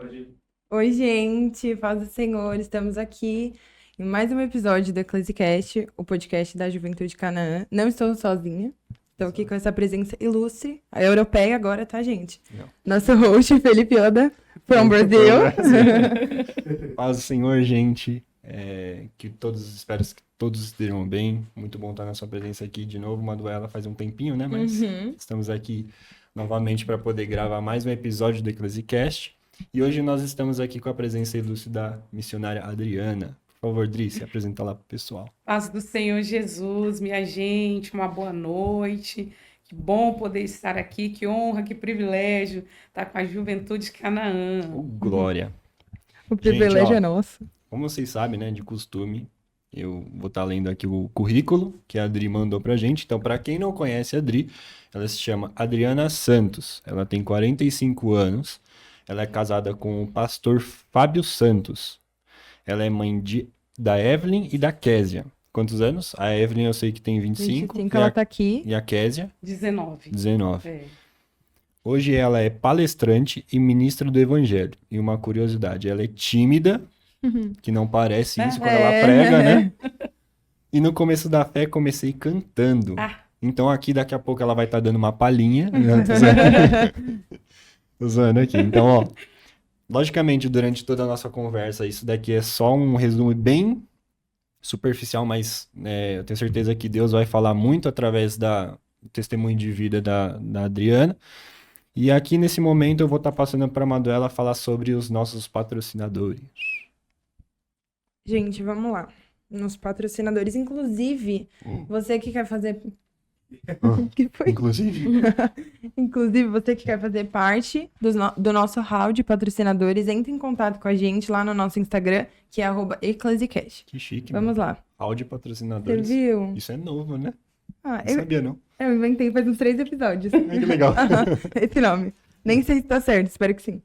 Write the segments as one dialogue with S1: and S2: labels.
S1: Pode ir.
S2: Oi, gente, paz do Senhor, estamos aqui em mais um episódio do EcclesiCast, o podcast da Juventude Canaã. Não estou sozinha, estou aqui com essa presença ilustre, a europeia agora, tá, gente?
S3: Não.
S2: Nosso host, Felipe Oda, from Brazil.
S3: Paz do Senhor, gente. Espero que todos estejam bem. Muito bom estar na sua presença aqui de novo, Manuela. Faz um tempinho, né? Mas estamos aqui novamente para poder gravar mais um episódio do EcclesiCast. E hoje nós estamos aqui com a presença ilustre da missionária Adriana. Por favor, Dri, se apresenta lá pro pessoal.
S4: Paz do Senhor Jesus, minha gente, uma boa noite. Que bom poder estar aqui, que honra, que privilégio estar com a Juventude Canaã.
S3: Glória.
S2: O privilégio
S3: Gente, ó,
S2: é nosso.
S3: Como vocês sabem, né, de costume, eu vou estar lendo aqui o currículo que a Adri mandou pra gente. Então, para quem não conhece a Adri, ela se chama Adriana Santos. Ela tem 45 anos. Ela é casada com o pastor Fábio Santos. Ela é mãe da Evelyn e da Késia. Quantos anos? A Evelyn eu sei que tem 25.
S2: 25, ela tá aqui.
S3: E a Késia?
S4: 19.
S3: 19.
S4: É.
S3: Hoje ela é palestrante e ministra do Evangelho. E uma curiosidade, ela é tímida, que não parece isso quando ela prega, né? E no começo da fé comecei cantando.
S4: Ah.
S3: Então aqui daqui a pouco ela vai estar dando uma palhinha. Tô zoando aqui. Então, ó, logicamente, durante toda a nossa conversa, isso daqui é só um resumo bem superficial, mas eu tenho certeza que Deus vai falar muito através do testemunho de vida da Adriana. E aqui nesse momento eu vou estar passando para a Manuela falar sobre os nossos patrocinadores.
S2: Gente, vamos lá. Nos patrocinadores, inclusive, você que quer fazer... que foi?
S3: Inclusive?
S2: Inclusive, você que quer fazer parte do nosso hall de patrocinadores, entre em contato com a gente lá no nosso Instagram, que é @EcclesiCast.
S3: Que chique,
S2: Vamos lá.
S3: Áudio
S2: Você
S3: patrocinadores.
S2: viu?
S3: Isso é novo, né?
S2: Ah,
S3: Não sabia, não.
S2: eu inventei faz uns 3 episódios.
S3: Ai, que legal.
S2: Esse nome. Nem sei se tá certo, espero que sim.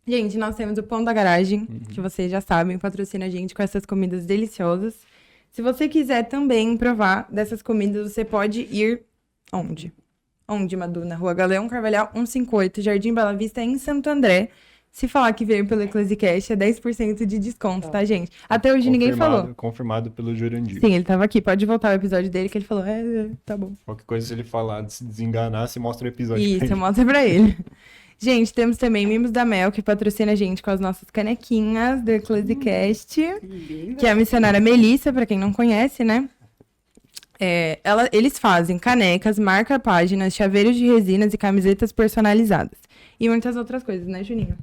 S2: Gente, nós temos o Pão da Garagem, que vocês já sabem, patrocina a gente com essas comidas deliciosas. Se você quiser também provar dessas comidas, você pode ir onde? Onde, Madu? Na Rua Galeão Carvalhal 158, Jardim Bela Vista, em Santo André. Se falar que veio pelo EcclesiCast, é 10% de desconto, tá, gente? Até hoje ninguém falou.
S3: Confirmado pelo Jurandir.
S2: Sim, ele tava aqui. Pode voltar o episódio dele, que ele falou, tá bom.
S3: Qualquer coisa, se ele falar, se desenganar, você mostra o episódio.
S2: Isso, mostra pra ele. Gente, temos também Mimos da Mel, que patrocina a gente com as nossas canequinhas do EcclesiCast, que é a missionária Melissa, pra quem não conhece, né? Eles fazem canecas, marca-páginas, chaveiros de resinas e camisetas personalizadas. E muitas outras coisas, né, Juninho?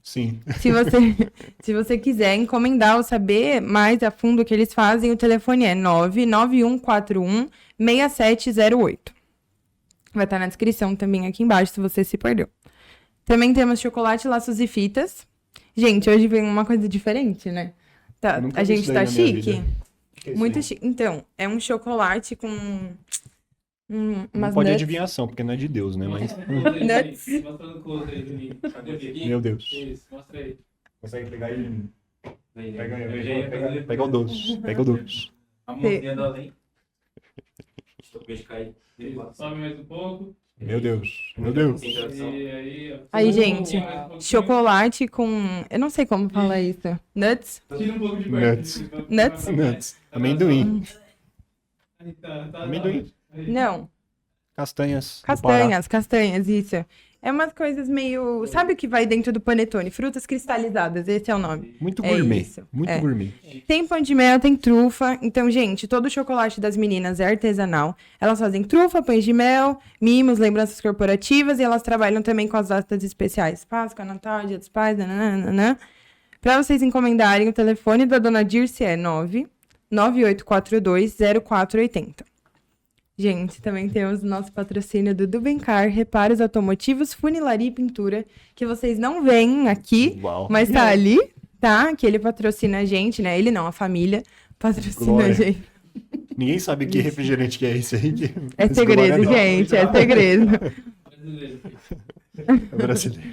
S3: Sim.
S2: Se você quiser encomendar ou saber mais a fundo o que eles fazem, o telefone é 99141-6708. Vai estar na descrição também aqui embaixo, se você se perdeu. Também temos chocolate Laços e Fitas. Gente, hoje vem uma coisa diferente, né? Tá,
S3: Nunca
S2: a
S3: vi
S2: gente
S3: isso
S2: tá
S3: daí na minha
S2: chique?
S3: vida. Que é isso
S2: Muito
S3: aí?
S2: chique. Então, é um chocolate com
S3: Não
S2: umas
S3: pode
S2: nuts.
S3: adivinhação, porque não é de Deus, né? Mas,
S2: Nuts.
S1: Mostra no close aí, Juninho. Cadê aqui?
S3: meu Deus.
S1: Isso, mostra aí.
S3: Consegue pegar ele?
S1: Vem,
S3: Pega o doce. Pega o doce.
S1: A mãozinha da além. Deixa o peixe cair. Sobe mais um pouco.
S3: Meu Deus. Meu Deus.
S2: Aí, gente, chocolate com... Eu não sei como falar isso. Nuts?
S1: Tira um pouco de
S3: Nuts.
S1: perto.
S2: Nuts?
S3: Nuts. Amendoim.
S1: Aí tá.
S3: Amendoim.
S2: Não.
S3: Castanhas. do Pará.
S2: Castanhas, isso. É umas coisas meio... Sabe o que vai dentro do panetone? Frutas cristalizadas, esse é o nome.
S3: Muito
S2: É
S3: gourmet.
S2: isso.
S3: Muito
S2: É.
S3: gourmet.
S2: Tem pão de mel, tem trufa. Então, gente, todo o chocolate das meninas é artesanal. Elas fazem trufa, pães de mel, mimos, lembranças corporativas. E elas trabalham também com as datas especiais. Páscoa, Natal, Dia dos Pais, nananana. Para vocês encomendarem, o telefone da dona Dirce é 998420480. Gente, também temos o nosso patrocínio do Dubencar, reparos automotivos, funilaria e pintura, que vocês não veem aqui,
S3: Uau.
S2: mas tá ali, tá? Que ele patrocina a gente, né? Ele não, a família patrocina
S3: Glória.
S2: a gente.
S3: Ninguém sabe que refrigerante que é esse aí.
S2: É segredo, gente, é segredo.
S3: É brasileiro.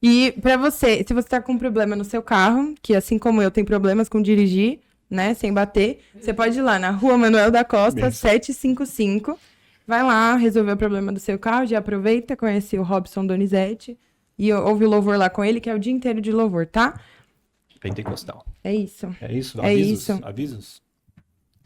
S2: E pra você, se você tá com problema no seu carro, que assim como eu tenho problemas com dirigir, né, sem bater, você pode ir lá na Rua Manuel da Costa,
S3: Mesmo.
S2: 755. Vai lá resolver o problema do seu carro, já aproveita, conhece o Robson Donizete, e ouve o louvor lá com ele, que é o dia inteiro de louvor, tá?
S3: Pentecostal.
S2: É isso.
S3: É isso?
S2: É
S3: Avisos?
S2: isso.
S3: Avisos?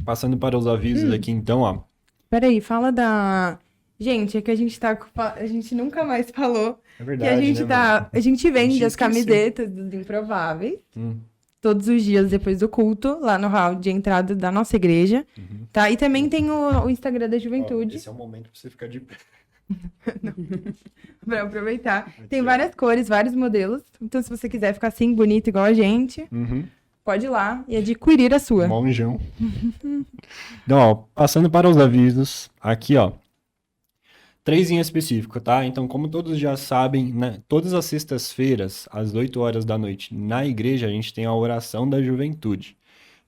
S3: Passando para os avisos aqui, então, ó.
S2: Peraí, fala da... Gente, é que a gente tá... A gente nunca mais falou
S3: É
S2: que
S3: verdade,
S2: a gente
S3: né,
S2: tá...
S3: mano?
S2: A gente vende
S3: gente
S2: as
S3: esqueceu.
S2: camisetas dos Improváveis
S3: Hum.
S2: todos os dias depois do culto, lá no hall de entrada da nossa igreja, tá? E também tem o Instagram da
S3: Ó,
S2: Juventude,
S3: esse é o momento pra você ficar de pé.
S2: pra aproveitar. Tem
S3: Aqui, ó.
S2: várias cores, vários modelos. Então, se você quiser ficar assim, bonito igual a gente,
S3: Uhum.
S2: pode ir lá e adquirir a sua.
S3: Monjão. Então, ó, passando para os avisos, aqui, ó. 3 em específico, tá? Então, como todos já sabem, né, todas as sextas-feiras, às 8 horas da noite, na igreja, a gente tem a oração da juventude.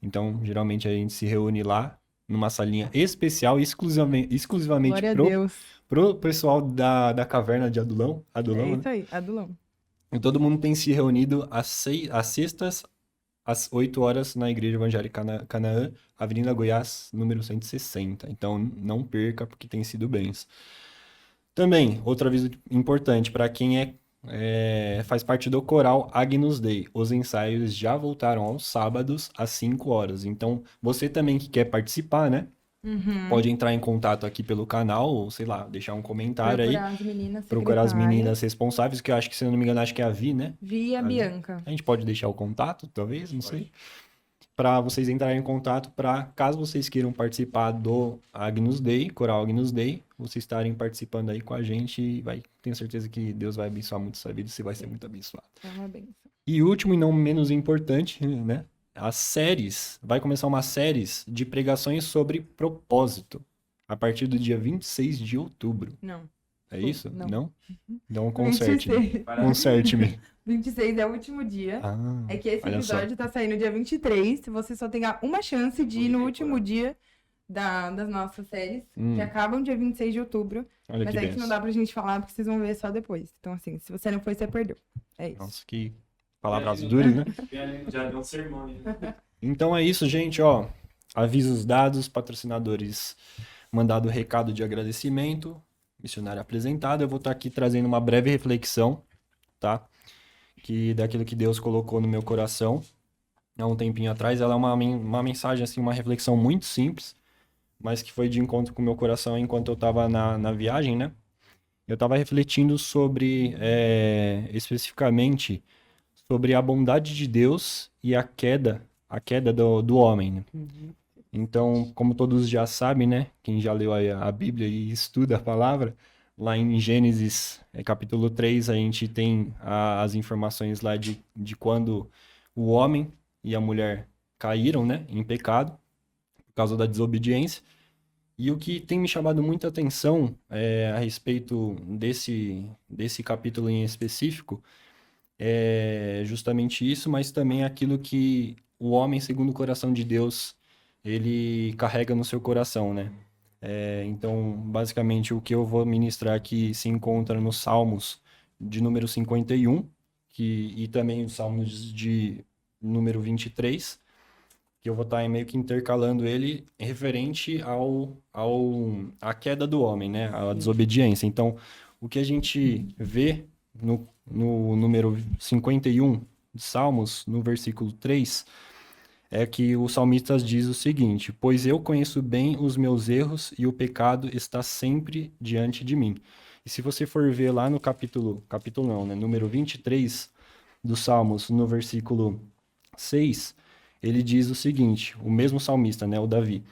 S3: Então, geralmente a gente se reúne lá, numa salinha especial, exclusivamente
S2: Glória a Deus.
S3: pro pessoal da caverna de Adulão.
S2: É
S3: Adulão, né?
S2: isso aí, Adulão.
S3: E todo mundo tem se reunido às sextas, às 8 horas, na Igreja Evangélica Canaã, Avenida Goiás, número 160. Então, não perca, porque tem sido bens. Também, outro aviso importante para quem faz parte do coral Agnus Dei. Os ensaios já voltaram aos sábados, às 5 horas. Então, você também que quer participar, né? Pode entrar em contato aqui pelo canal, ou sei lá, deixar um comentário aí.
S2: Procurar as meninas
S3: Procurar as
S2: secretárias.
S3: meninas responsáveis, que eu acho que, se eu não me engano, acho que é a Vi, né?
S2: Vi a Bianca.
S3: A gente pode deixar o contato, talvez, não sei. Para vocês entrarem em contato, para caso vocês queiram participar do Agnus Dei, Coral Agnus Dei, vocês estarem participando aí com a gente, e tenho certeza que Deus vai abençoar muito sua vida, você vai ser muito abençoado.
S2: É uma benção.
S3: E último e não menos importante, né? As séries. Vai começar uma série de pregações sobre propósito, a partir do dia 26 de outubro.
S2: Não.
S3: É isso?
S2: Não.
S3: Então conserte-me.
S2: 26.
S3: Conserte-me.
S2: 26 é o último dia.
S3: Ah,
S2: É que esse
S3: olha só.
S2: episódio tá saindo dia 23. Você só tem uma chance de ir no último dia das nossas séries, que acabam dia 26 de outubro.
S3: Olha
S2: Mas
S3: que
S2: é que não
S3: benção.
S2: dá pra gente falar, porque vocês vão ver só depois. Então, assim, se você não foi, você perdeu. É isso.
S3: Nossa, que palavras duras, né?
S1: Já deu um sermão, né?
S3: Então é isso, gente, ó. Avisos dados, patrocinadores mandado recado de agradecimento, missionário apresentado. Eu vou estar aqui trazendo uma breve reflexão, tá? Que daquilo que Deus colocou no meu coração há um tempinho atrás. Ela é uma mensagem, assim, uma reflexão muito simples, mas que foi de encontro com o meu coração enquanto eu estava na viagem, né? Eu estava refletindo sobre, especificamente, sobre a bondade de Deus e a queda do homem, né? Então, como todos já sabem, né? Quem já leu a Bíblia e estuda a palavra, lá em Gênesis, capítulo 3, a gente tem as informações lá de quando o homem e a mulher caíram, né, em pecado, por causa da desobediência. E o que tem me chamado muita atenção a respeito desse capítulo em específico é justamente isso, mas também aquilo que o homem, segundo o coração de Deus, ele carrega no seu coração, né? Então, basicamente, o que eu vou ministrar aqui se encontra nos Salmos de número 51, e também os Salmos de número 23, que eu vou estar meio que intercalando ele referente à queda do homem, né? À desobediência. Então, o que a gente vê no número 51 de Salmos, no versículo 3, é que o salmista diz o seguinte: pois eu conheço bem os meus erros e o pecado está sempre diante de mim. E se você for ver lá no capítulo não, né? Número 23 dos Salmos, no versículo 6, ele diz o seguinte, o mesmo salmista, né? O Davi: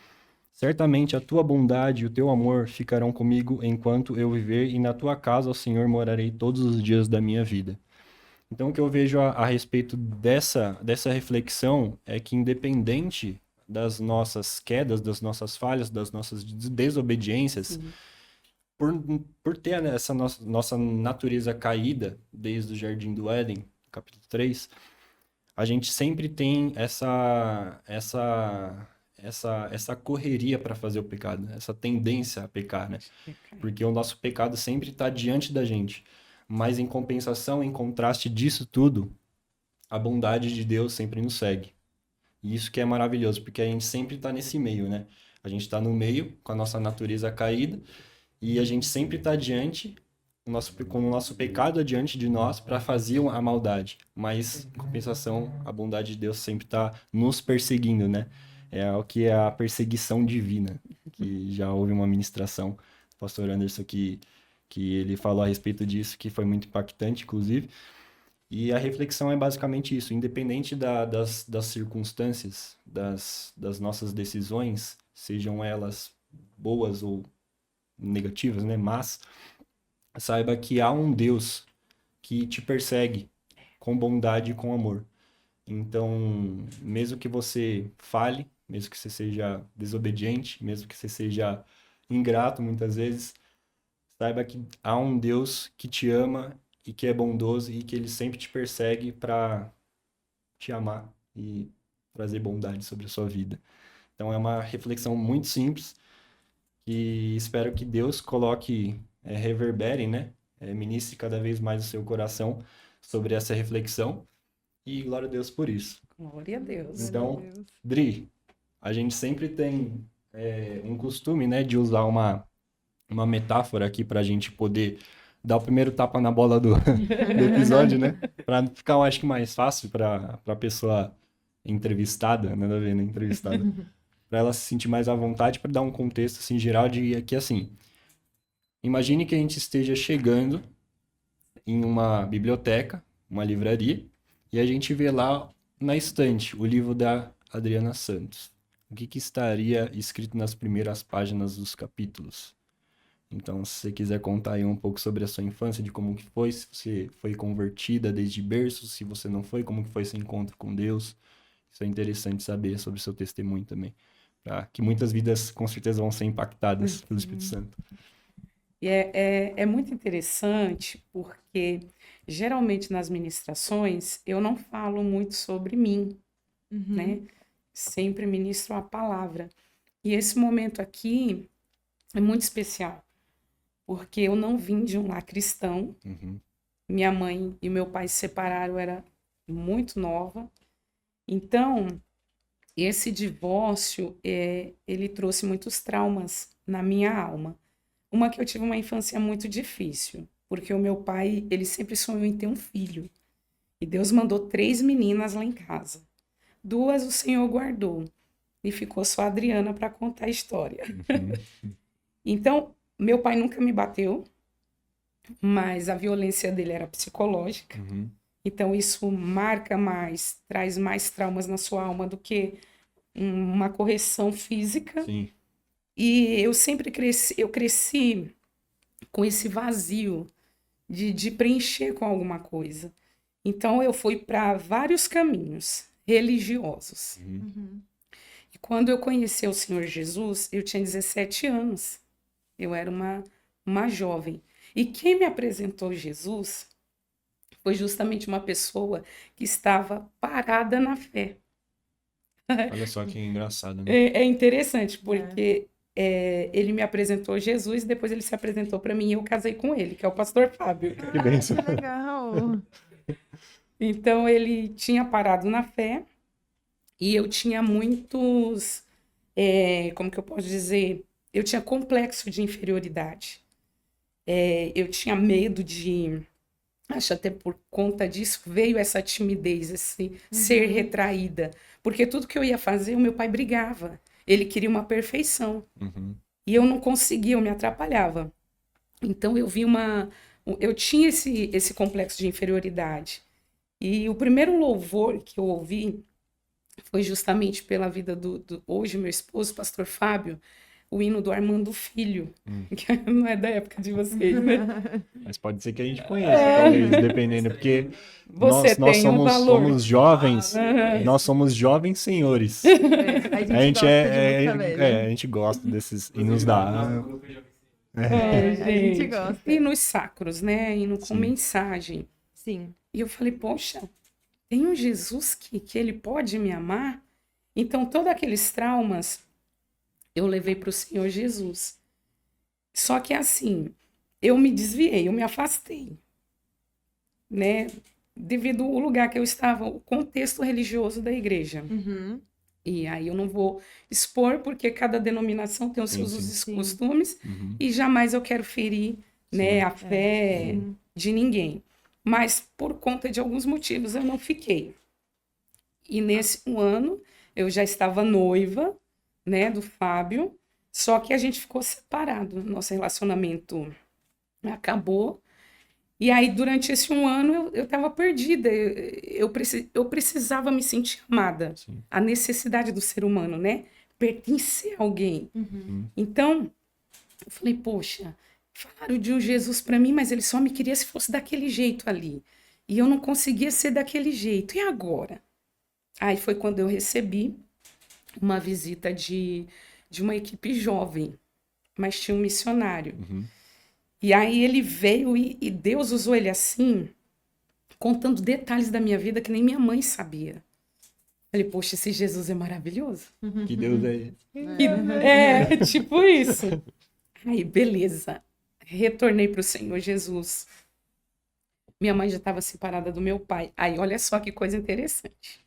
S3: certamente a tua bondade e o teu amor ficarão comigo enquanto eu viver, e na tua casa, ó Senhor, morarei todos os dias da minha vida. Então, o que eu vejo a respeito dessa reflexão é que, independente das nossas quedas, das nossas falhas, das nossas desobediências, por ter essa nossa natureza caída desde o Jardim do Éden, capítulo 3, a gente sempre tem essa correria para fazer o pecado, essa tendência a pecar, né? Porque o nosso pecado sempre está diante da gente. Mas em compensação, em contraste disso tudo, a bondade de Deus sempre nos segue. E isso que é maravilhoso, porque a gente sempre está nesse meio, né? A gente está no meio, com a nossa natureza caída, e a gente sempre está diante com o nosso pecado diante de nós para fazer a maldade. Mas, em compensação, a bondade de Deus sempre está nos perseguindo, né? É o que é a perseguição divina, que já houve uma ministração do pastor Anderson que ele falou a respeito disso, que foi muito impactante, inclusive. E a reflexão é basicamente isso, independente das circunstâncias, das nossas decisões, sejam elas boas ou negativas, né? Mas saiba que há um Deus que te persegue com bondade e com amor. Então, mesmo que você falhe, mesmo que você seja desobediente, mesmo que você seja ingrato muitas vezes, saiba que há um Deus que te ama e que é bondoso e que ele sempre te persegue para te amar e trazer bondade sobre a sua vida. Então, é uma reflexão muito simples e espero que Deus coloque, reverbere, né? Ministre cada vez mais o seu coração sobre essa reflexão. E glória a Deus por isso.
S4: Glória a Deus.
S3: Então, Dri, a gente sempre tem um costume, né, de usar uma metáfora aqui para a gente poder dar o primeiro tapa na bola do episódio, né? Para ficar, eu acho que mais fácil para a pessoa entrevistada, nada a ver, né? Entrevistada. Para ela se sentir mais à vontade, para dar um contexto assim, geral de que, assim, imagine que a gente esteja chegando em uma biblioteca, uma livraria, e a gente vê lá na estante o livro da Adriana Santos. O que estaria escrito nas primeiras páginas dos capítulos? Então, se você quiser contar aí um pouco sobre a sua infância, de como que foi, se você foi convertida desde berço, se você não foi, como que foi seu encontro com Deus. Isso é interessante saber sobre o seu testemunho também. Pra que muitas vidas, com certeza, vão ser impactadas pelo Espírito Santo.
S4: E é muito interessante porque, geralmente, nas ministrações, eu não falo muito sobre mim, né? Sempre ministro a palavra. E esse momento aqui é muito especial, porque eu não vim de um lar cristão. Minha mãe e meu pai se separaram, eu era muito nova. Então, esse divórcio, ele trouxe muitos traumas na minha alma. Uma que eu tive uma infância muito difícil, porque o meu pai, ele sempre sonhou em ter um filho. E Deus mandou 3 meninas lá em casa. 2 o Senhor guardou. E ficou só a Adriana para contar a história. Então, meu pai nunca me bateu, mas a violência dele era psicológica. Então, isso marca mais, traz mais traumas na sua alma do que uma correção física.
S3: Sim.
S4: E eu sempre cresci com esse vazio de preencher com alguma coisa. Então, eu fui para vários caminhos religiosos. E quando eu conheci o Senhor Jesus, eu tinha 17 anos. Eu era uma jovem. E quem me apresentou Jesus foi justamente uma pessoa que estava parada na fé.
S3: Olha só que engraçado, né?
S4: É interessante, porque ele me apresentou Jesus, depois ele se apresentou para mim e eu casei com ele, que é o pastor Fábio.
S3: Que bênção.
S2: Que legal!
S4: Então, ele tinha parado na fé e eu tinha muitos, como que eu posso dizer? Eu tinha complexo de inferioridade. Eu tinha medo de... Acho até por conta disso veio essa timidez, esse ser retraída. Porque tudo que eu ia fazer, o meu pai brigava. Ele queria uma perfeição. E eu não conseguia, eu me atrapalhava. Então, eu tinha esse complexo de inferioridade. E o primeiro louvor que eu ouvi foi justamente pela vida do hoje meu esposo, pastor Fábio, o hino do Armando Filho, que não é da época de vocês, né?
S3: Mas pode ser que a gente conheça, talvez, dependendo, porque
S4: Você
S3: nós
S4: tem um valor.
S3: somos jovens, nós somos jovens senhores. A gente gosta desses hinos da...
S2: A gente gosta.
S4: Hinos sacros, né? Hino com mensagem.
S2: Sim.
S4: E eu falei, poxa, tem um Jesus que ele pode me amar? Então, todos aqueles traumas eu levei para o Senhor Jesus. Só que assim, eu me desviei, eu me afastei, né? Devido ao lugar que eu estava, o contexto religioso da igreja. E aí eu não vou expor, porque cada denominação tem os seus usos e costumes, e jamais eu quero ferir né, a fé de ninguém. Mas por conta de alguns motivos eu não fiquei. E nesse um ano eu já estava noiva, né, do Fábio, só que a gente ficou separado. Nosso relacionamento acabou. E aí, durante esse um ano, eu estava perdida. Eu precisava me sentir amada.
S3: Sim.
S4: A necessidade do ser humano, né? Pertencer a alguém. Então, eu falei, poxa, falaram de um Jesus para mim, mas ele só me queria se fosse daquele jeito ali. E eu não conseguia ser daquele jeito. E agora? Aí foi quando eu recebi uma visita de uma equipe jovem, mas tinha um missionário. E aí ele veio e Deus usou ele assim, contando detalhes da minha vida que nem minha mãe sabia. Falei, poxa, esse Jesus é maravilhoso.
S3: Que Deus é esse?
S4: É, tipo isso. Aí, beleza. Retornei para o Senhor Jesus. Minha mãe já estava separada do meu pai. Aí, olha só que coisa interessante.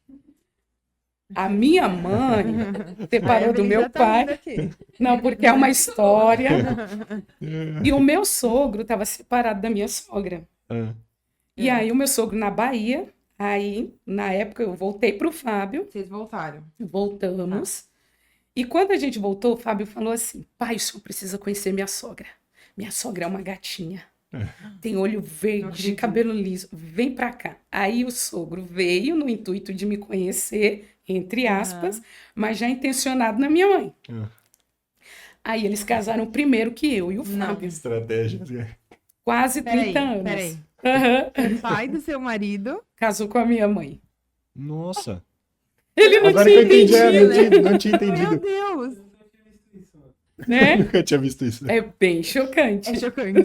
S4: A minha mãe separou do meu pai. Não, porque é uma história. E o meu sogro estava separado da minha sogra. E aí, o meu sogro na Bahia. Aí, na época, eu voltei para o Fábio.
S2: Vocês voltaram.
S4: Voltamos. E quando a gente voltou, o Fábio falou assim, pai, o senhor precisa conhecer minha sogra. Minha sogra é uma gatinha. Tem olho verde, cabelo liso. Vem pra cá. Aí o sogro veio no intuito de me conhecer, entre aspas, mas já intencionado na minha mãe. Aí eles casaram primeiro que eu e o Fábio.
S3: Estratégia.
S4: Quase 30 anos.
S2: Peraí.
S4: Uhum.
S2: O pai do seu marido...
S4: Casou com a minha mãe.
S3: Nossa.
S4: Ele não
S3: Agora
S4: tinha
S3: que eu entendi,
S4: entendido,
S3: não tinha
S2: Meu
S3: entendido.
S2: Deus!
S4: né?
S3: Nunca tinha visto isso.
S4: É bem chocante.
S2: É chocante.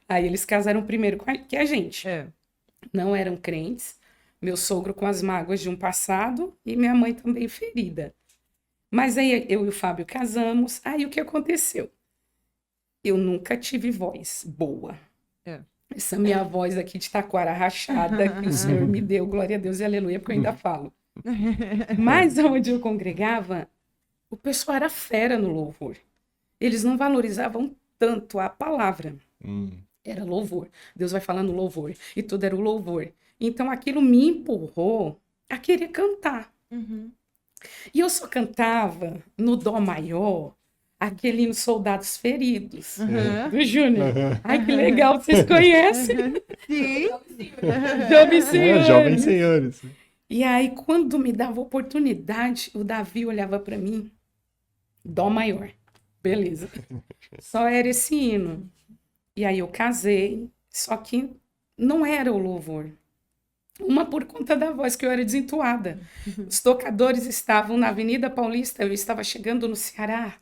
S4: Aí eles casaram primeiro que a gente.
S2: É.
S4: Não eram crentes. Meu sogro com as mágoas de um passado e minha mãe também ferida. Mas aí eu e o Fábio casamos. Aí o que aconteceu? Eu nunca tive voz boa.
S2: É.
S4: Essa minha voz aqui de taquara rachada que o Senhor me deu, glória a Deus e aleluia, porque eu ainda falo. Mas onde eu congregava, o pessoal era fera no louvor. Eles não valorizavam tanto a palavra. Era louvor. Deus vai falando louvor. E tudo era o louvor. Então aquilo me empurrou a querer cantar. E eu só cantava no dó maior, aquele nos Soldados Feridos, do Júnior. Ai, que legal, vocês conhecem?
S2: Sim.
S4: Jovens Senhores.
S3: Jovens senhores.
S4: E aí, quando me dava oportunidade, o Davi olhava para mim, dó maior. Beleza. Só era esse hino. E aí eu casei, só que não era o louvor. Uma por conta da voz, que eu era desentoada. Os tocadores estavam na Avenida Paulista, eu estava chegando no Ceará.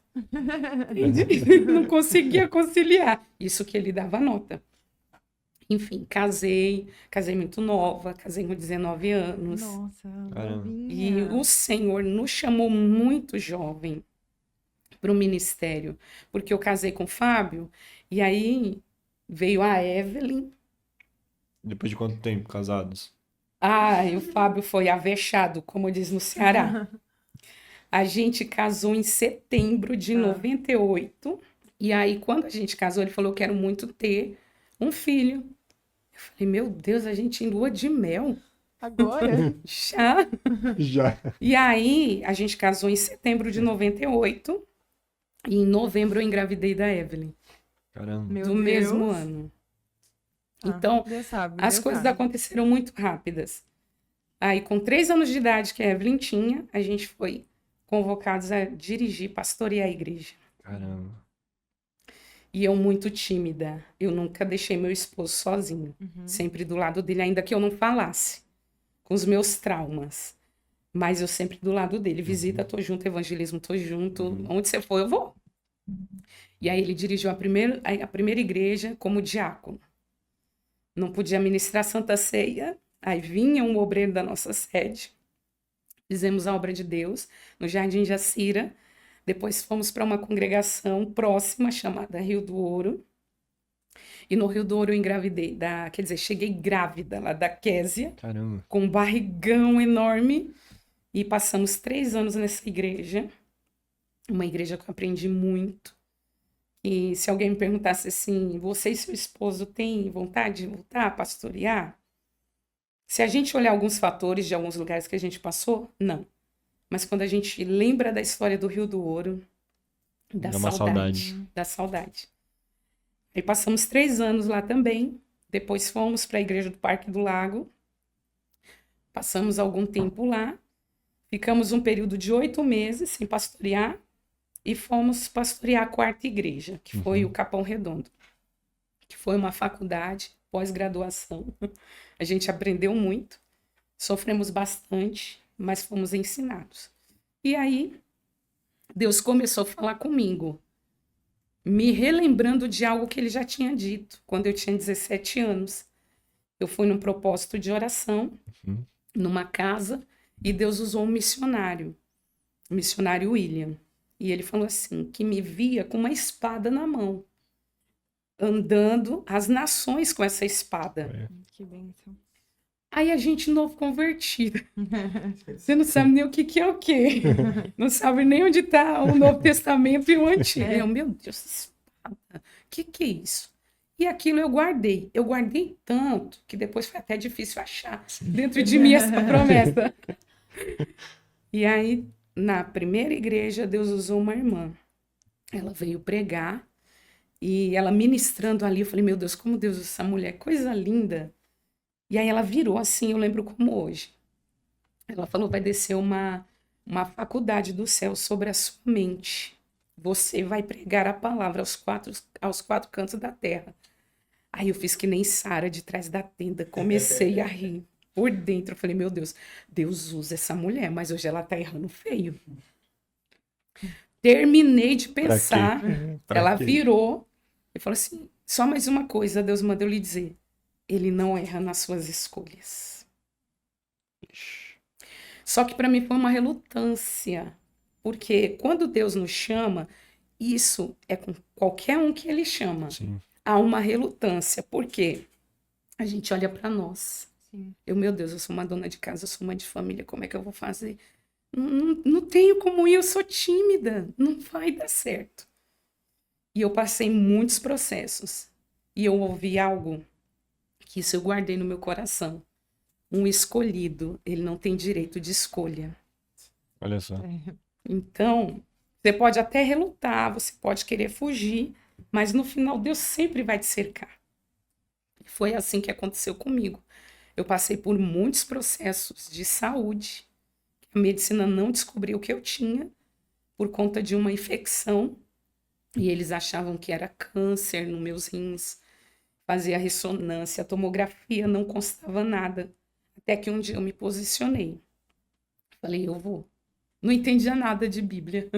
S4: Não conseguia conciliar. Isso que ele dava nota. Enfim, casei muito nova, casei com 19 anos.
S2: Nossa,
S3: Caramba.
S4: E
S2: novinha.
S4: o Senhor nos chamou muito jovem para o ministério, porque eu casei com o Fábio, e aí veio a Evelyn.
S3: Depois de quanto tempo casados?
S4: E o Fábio foi avexado, como diz no Ceará. A gente casou em setembro de 98, e aí quando a gente casou, ele falou, eu quero muito ter um filho. Eu falei, meu Deus, a gente em lua de mel?
S2: Agora?
S4: Já?
S3: Já.
S4: E aí, a gente casou em setembro de 98, e em novembro eu engravidei da Evelyn,
S3: Caramba.
S2: Meu
S4: do
S2: Deus.
S4: mesmo ano. Então,
S2: Deus sabe,
S4: as
S2: Deus
S4: coisas
S2: sabe.
S4: aconteceram muito rápidas. Aí, com 3 anos de idade que a Evelyn tinha, a gente foi convocados a dirigir, pastorear a igreja.
S3: Caramba.
S4: E eu muito tímida. Eu nunca deixei meu esposo sozinho. Sempre do lado dele, ainda que eu não falasse. Com os meus traumas. Mas eu sempre do lado dele. Visita, tô junto. Evangelismo, tô junto. Onde você for, eu vou. E aí ele dirigiu a primeira igreja como diácono. Não podia ministrar Santa Ceia. Aí vinha um obreiro da nossa sede. Fizemos a obra de Deus no Jardim Jacira. Depois fomos para uma congregação próxima, chamada Rio do Ouro. E no Rio do Ouro eu engravidei cheguei grávida lá da Késia,
S3: Caramba.
S4: com um barrigão enorme. E passamos 3 anos nessa igreja. Uma igreja que eu aprendi muito. E se alguém me perguntasse assim, você e seu esposo têm vontade de voltar a pastorear? Se a gente olhar alguns fatores de alguns lugares que a gente passou, não. Mas quando a gente lembra da história do Rio do Ouro, dá
S3: Dá uma
S4: saudade.
S3: saudade.
S4: Dá saudade. Aí passamos 3 anos lá também. Depois fomos para a igreja do Parque do Lago. Passamos algum tempo lá. Ficamos um período de 8 meses sem pastorear. E fomos pastorear a 4ª igreja, que foi o Capão Redondo. Que foi uma faculdade, pós-graduação. A gente aprendeu muito. Sofremos bastante, mas fomos ensinados. E aí, Deus começou a falar comigo, me relembrando de algo que ele já tinha dito, quando eu tinha 17 anos. Eu fui num propósito de oração, numa casa, e Deus usou um missionário, o missionário William. E ele falou assim, que me via com uma espada na mão, andando as nações com essa espada.
S2: Que bênção.
S4: Aí a gente, novo convertido, você não sabe nem o que é o quê. Não sabe nem onde está o Novo Testamento e o Antigo. Eu, meu Deus, espada, que é isso? E aquilo eu guardei. Eu guardei tanto que depois foi até difícil achar dentro de mim essa promessa. E aí, na primeira igreja, Deus usou uma irmã. Ela veio pregar e ela ministrando ali, eu falei, meu Deus, como Deus usa essa mulher, coisa linda. E aí ela virou assim, eu lembro como hoje. Ela falou, vai descer uma faculdade do céu sobre a sua mente. Você vai pregar a palavra aos 4 cantos da terra. Aí eu fiz que nem Sara de trás da tenda, comecei a rir. Por dentro, eu falei, meu Deus, Deus usa essa mulher, mas hoje ela tá errando feio. Terminei de pensar, ela virou e falou assim, só mais uma coisa, Deus mandou eu lhe dizer. Ele não erra nas suas escolhas. Só que para mim foi uma relutância, porque quando Deus nos chama, isso é com qualquer um que ele chama.
S3: Sim.
S4: Há uma relutância, porque a gente olha para nós.
S2: Sim.
S4: Meu Deus, eu sou uma dona de casa, eu sou mãe de família, como é que eu vou fazer? Não tenho como ir, eu sou tímida, não vai dar certo. E eu passei muitos processos, e eu ouvi algo que isso eu guardei no meu coração. Um escolhido, ele não tem direito de escolha.
S3: Olha só.
S4: Então, você pode até relutar, você pode querer fugir, mas no final Deus sempre vai te cercar. Foi assim que aconteceu comigo. Eu passei por muitos processos de saúde. A medicina não descobriu o que eu tinha por conta de uma infecção. E eles achavam que era câncer nos meus rins. Fazia ressonância, tomografia, não constava nada. Até que um dia eu me posicionei. Falei, eu vou. Não entendia nada de Bíblia.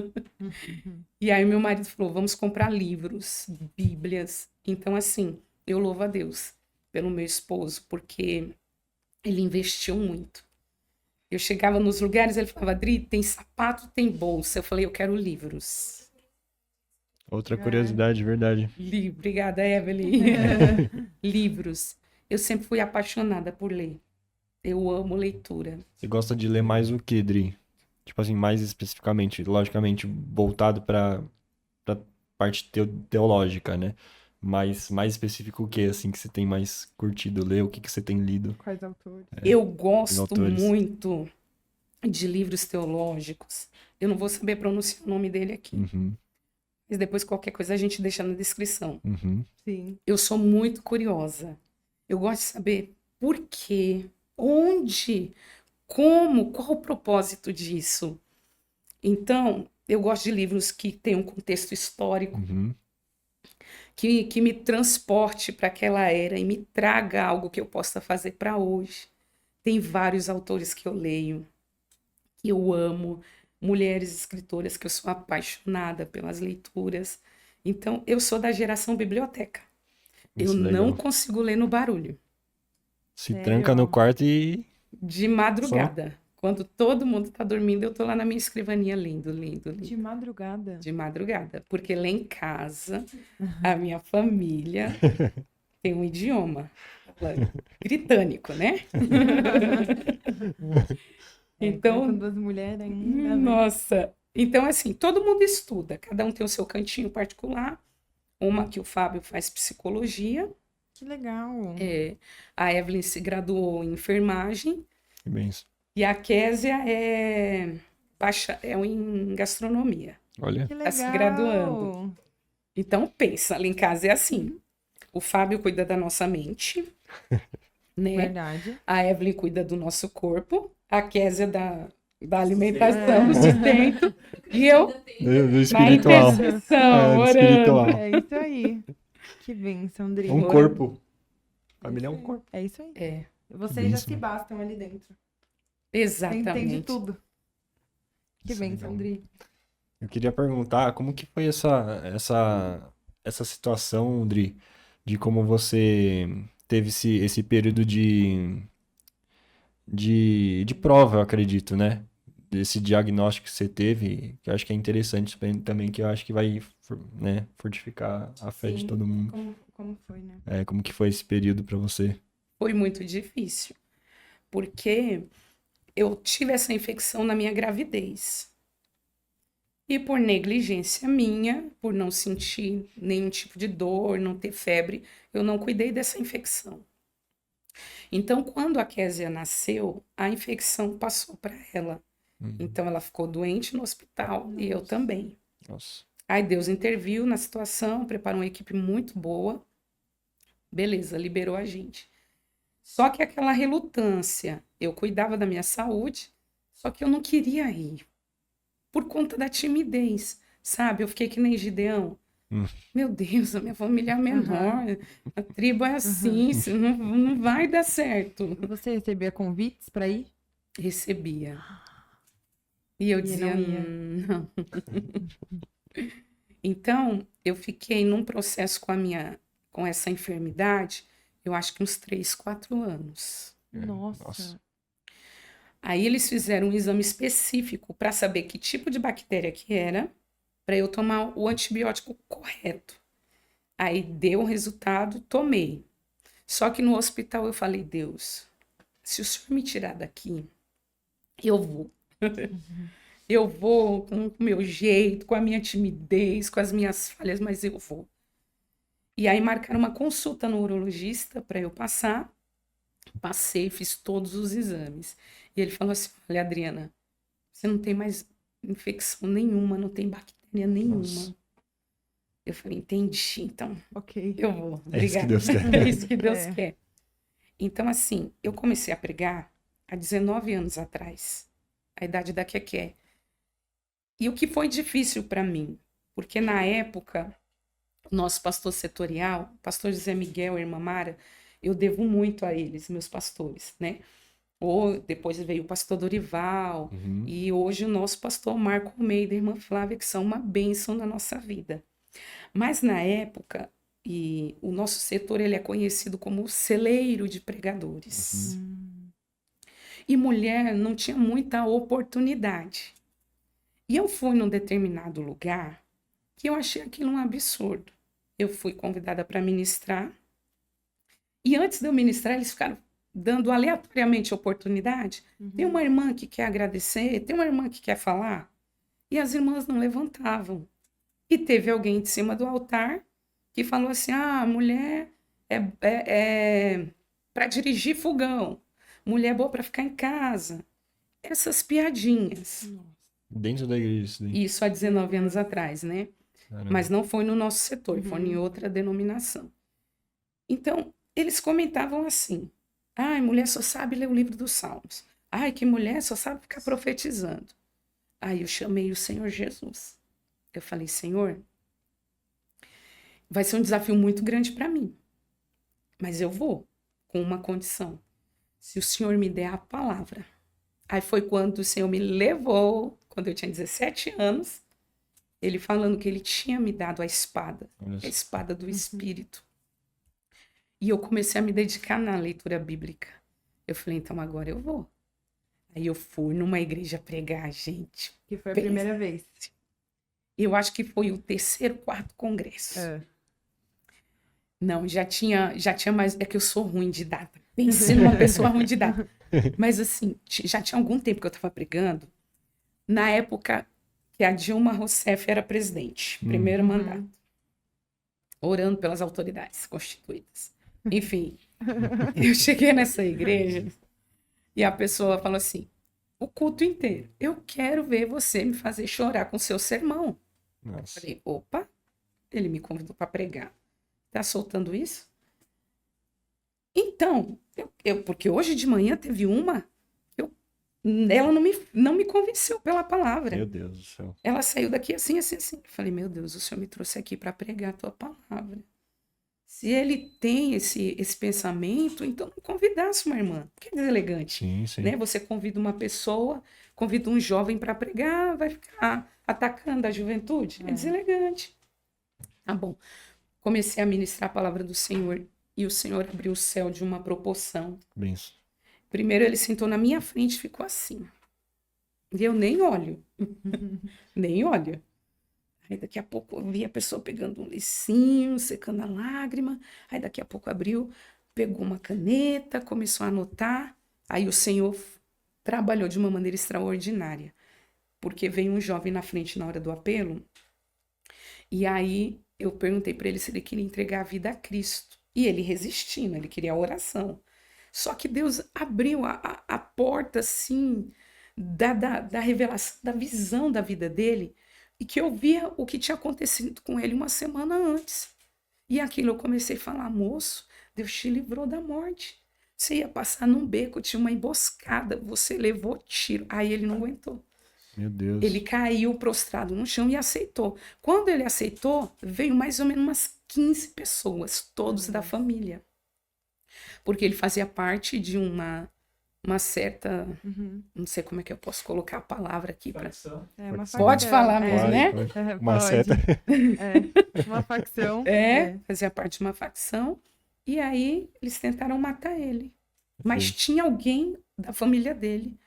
S4: E aí meu marido falou, vamos comprar livros, Bíblias. Então, assim, eu louvo a Deus pelo meu esposo, porque ele investiu muito. Eu chegava nos lugares, ele falava, Adri, tem sapato, tem bolsa. Eu falei, eu quero livros.
S3: Outra curiosidade, verdade.
S4: Obrigada, Evelyn. Livros. Eu sempre fui apaixonada por ler. Eu amo leitura.
S3: Você gosta de ler mais o que, Dri? Tipo assim, mais especificamente, logicamente, voltado pra parte teológica, né? Mas mais específico o que, assim, que você tem mais curtido ler? O que você tem lido?
S2: Quais autores?
S4: Eu gosto
S3: autores.
S4: muito de livros teológicos. Eu não vou saber pronunciar o nome dele aqui.
S3: Uhum,
S4: Mas depois qualquer coisa a gente deixa na descrição.
S3: uhum.
S2: Sim.
S4: Eu sou muito curiosa. Eu gosto de saber por quê, onde, como, qual o propósito disso. Então, eu gosto de livros que têm um contexto histórico,
S3: Uhum.
S4: que me transporte para aquela era e me traga algo que eu possa fazer para hoje. Tem vários autores que eu leio, que eu amo, mulheres escritoras que eu sou apaixonada pelas leituras. Então, eu sou da geração biblioteca.
S3: Isso
S4: Eu
S3: é
S4: não
S3: legal.
S4: consigo ler no barulho.
S3: Se
S2: Sério?
S3: tranca no quarto e...
S4: De madrugada. Quando todo mundo está dormindo, eu tô lá na minha escrivaninha lendo.
S2: De madrugada.
S4: De madrugada. Porque lá em casa, a minha família tem um idioma britânico, né? Então,
S2: Com duas mulheres ainda.
S4: nossa. Então, assim, todo mundo estuda. Cada um tem o seu cantinho particular. Uma que o Fábio faz psicologia.
S2: Que legal.
S4: A Evelyn se graduou em enfermagem.
S3: Que benção.
S4: E a Késia é em gastronomia.
S3: Olha.
S2: Que
S4: Tá se
S2: legal.
S4: graduando. Então, pensa, lá em casa é assim. O Fábio cuida da nossa mente, né?
S2: Verdade.
S4: A Evelyn cuida do nosso corpo. A Késia da alimentação, do sustento. E eu
S3: Do
S4: na
S3: espiritual.
S4: intercessão,
S3: do
S4: orando.
S3: espiritual.
S2: É isso aí. Que bênção, Dri.
S3: Um corpo. Família é um corpo.
S2: É isso aí.
S4: É,
S2: Vocês já
S3: bênção.
S2: se bastam ali dentro.
S4: exatamente.
S2: Entende tudo. Que
S3: Isso é
S2: bênção,
S3: legal.
S2: Dri.
S3: Eu queria perguntar como que foi essa situação, Dri, de como você teve esse período de prova, eu acredito, né? Desse diagnóstico que você teve, que eu acho que é interessante também, que eu acho que vai, né, fortificar a fé de
S2: Sim.
S3: todo mundo.
S2: Como foi, né?
S3: Como que foi esse período pra você?
S4: Foi muito difícil, porque eu tive essa infecção na minha gravidez. E por negligência minha, por não sentir nenhum tipo de dor, não ter febre, eu não cuidei dessa infecção. Então, quando a Késia nasceu, a infecção passou para ela. Então, ela ficou doente no hospital e eu também.
S3: Nossa.
S4: Aí Deus interviu na situação, preparou uma equipe muito boa. Beleza, liberou a gente. Só que aquela relutância, eu cuidava da minha saúde, só que eu não queria ir. Por conta da timidez, sabe? Eu fiquei que nem Gideão. Meu Deus, a minha família é menor, a tribo é assim, isso não vai dar certo.
S2: Você recebia convites pra ir?
S4: Recebia. E eu dizia,
S2: não ia.
S4: não. Então, eu fiquei num processo com essa enfermidade, eu acho que uns 3, 4 anos.
S2: Nossa.
S4: Aí eles fizeram um exame específico para saber que tipo de bactéria que era, para eu tomar o antibiótico correto. Aí deu o resultado, tomei. Só que no hospital eu falei, Deus, se o Senhor me tirar daqui, eu vou. Eu vou com o meu jeito, com a minha timidez, com as minhas falhas, mas eu vou. E aí marcaram uma consulta no urologista para eu passar. Passei, fiz todos os exames. E ele falou assim, olha, Adriana, você não tem mais infecção nenhuma, não tem bactéria nenhuma.
S3: Nossa.
S4: Eu falei, entendi, então
S2: Ok.
S4: eu vou.
S3: É isso que
S4: Obrigada.
S3: Deus quer.
S4: É isso que Deus
S2: É.
S4: quer. Então, assim, eu comecei a pregar há 19 anos atrás, a idade da Keké. E o que foi difícil para mim, porque na época, o nosso pastor setorial, pastor José Miguel e irmã Mara, eu devo muito a eles, meus pastores, né? Ou depois veio o pastor Dorival, e hoje o nosso pastor Marco Almeida e a irmã Flávia, que são uma bênção na nossa vida. Mas na época, e o nosso setor ele é conhecido como o celeiro de pregadores. E mulher não tinha muita oportunidade. E eu fui num determinado lugar que eu achei aquilo um absurdo. Eu fui convidada para ministrar. E antes de eu ministrar, eles ficaram dando aleatoriamente oportunidade. Tem uma irmã que quer agradecer, tem uma irmã que quer falar. E as irmãs não levantavam. E teve alguém de cima do altar que falou assim, mulher é para dirigir fogão. Mulher boa para ficar em casa. Essas piadinhas.
S3: Dentro da igreja, isso daí.
S4: Isso há 19 anos atrás, né?
S3: Caramba.
S4: Mas não foi no nosso setor, foi em outra denominação. Então, eles comentavam assim, mulher só sabe ler o livro dos Salmos. Que mulher só sabe ficar profetizando. Aí eu chamei o Senhor Jesus. Eu falei, Senhor, vai ser um desafio muito grande para mim, mas eu vou com uma condição. Se o Senhor me der a palavra. Aí foi quando o Senhor me levou, quando eu tinha 17 anos, ele falando que ele tinha me dado a espada do Espírito. E eu comecei a me dedicar na leitura bíblica. Eu falei, então agora eu vou. Aí eu fui numa igreja pregar, gente.
S2: Que foi a primeira vez.
S4: Eu acho que foi o 3º, 4º congresso. Não, já tinha mais... É que eu sou ruim de data. Pense numa pessoa ruim de data. Mas assim, já tinha algum tempo que eu estava pregando. Na época que a Dilma Rousseff era presidente. Primeiro mandato. orando pelas autoridades constituídas. Enfim, eu cheguei nessa igreja e a pessoa falou assim, o culto inteiro, eu quero ver você me fazer chorar com seu sermão.
S3: Nossa.
S4: Falei, opa, ele me convidou para pregar. Tá soltando isso? Então, porque hoje de manhã teve ela não me convenceu pela palavra.
S3: Meu Deus do céu.
S4: Ela saiu daqui assim. Eu falei, meu Deus, o Senhor me trouxe aqui para pregar a tua palavra. Se ele tem esse pensamento, então não convidasse uma irmã. Que deselegante.
S3: Sim, sim.
S4: Né? Você convida uma pessoa, convida um jovem para pregar, vai ficar atacando a juventude. É deselegante. Tá bom. Comecei a ministrar a palavra do Senhor e o Senhor abriu o céu de uma proporção.
S3: Benção.
S4: Primeiro ele sentou na minha frente e ficou assim. E eu nem olho. Nem olho. Aí daqui a pouco eu vi a pessoa pegando um lencinho, secando a lágrima. Aí daqui a pouco abriu, pegou uma caneta, começou a anotar. Aí o Senhor trabalhou de uma maneira extraordinária. Porque veio um jovem na frente na hora do apelo. E aí eu perguntei para ele se ele queria entregar a vida a Cristo. E ele resistindo, ele queria a oração. Só que Deus abriu a porta, assim, da revelação, da visão da vida dele, e que eu via o que tinha acontecido com ele uma semana antes. E aquilo eu comecei a falar, moço, Deus te livrou da morte. Você ia passar num beco, tinha uma emboscada, você levou tiro. Aí ele não aguentou.
S3: Meu Deus.
S4: Ele caiu prostrado no chão e aceitou. Quando ele aceitou, veio mais ou menos umas 15 pessoas, todos da família. Porque ele fazia parte de uma certa... Não sei como é que eu posso colocar a palavra aqui.
S2: Uma
S4: Pode falar mesmo, né?
S3: Uma seta.
S2: Uma facção.
S4: Fazia parte de uma facção. E aí eles tentaram matar ele. Mas tinha alguém da família dele,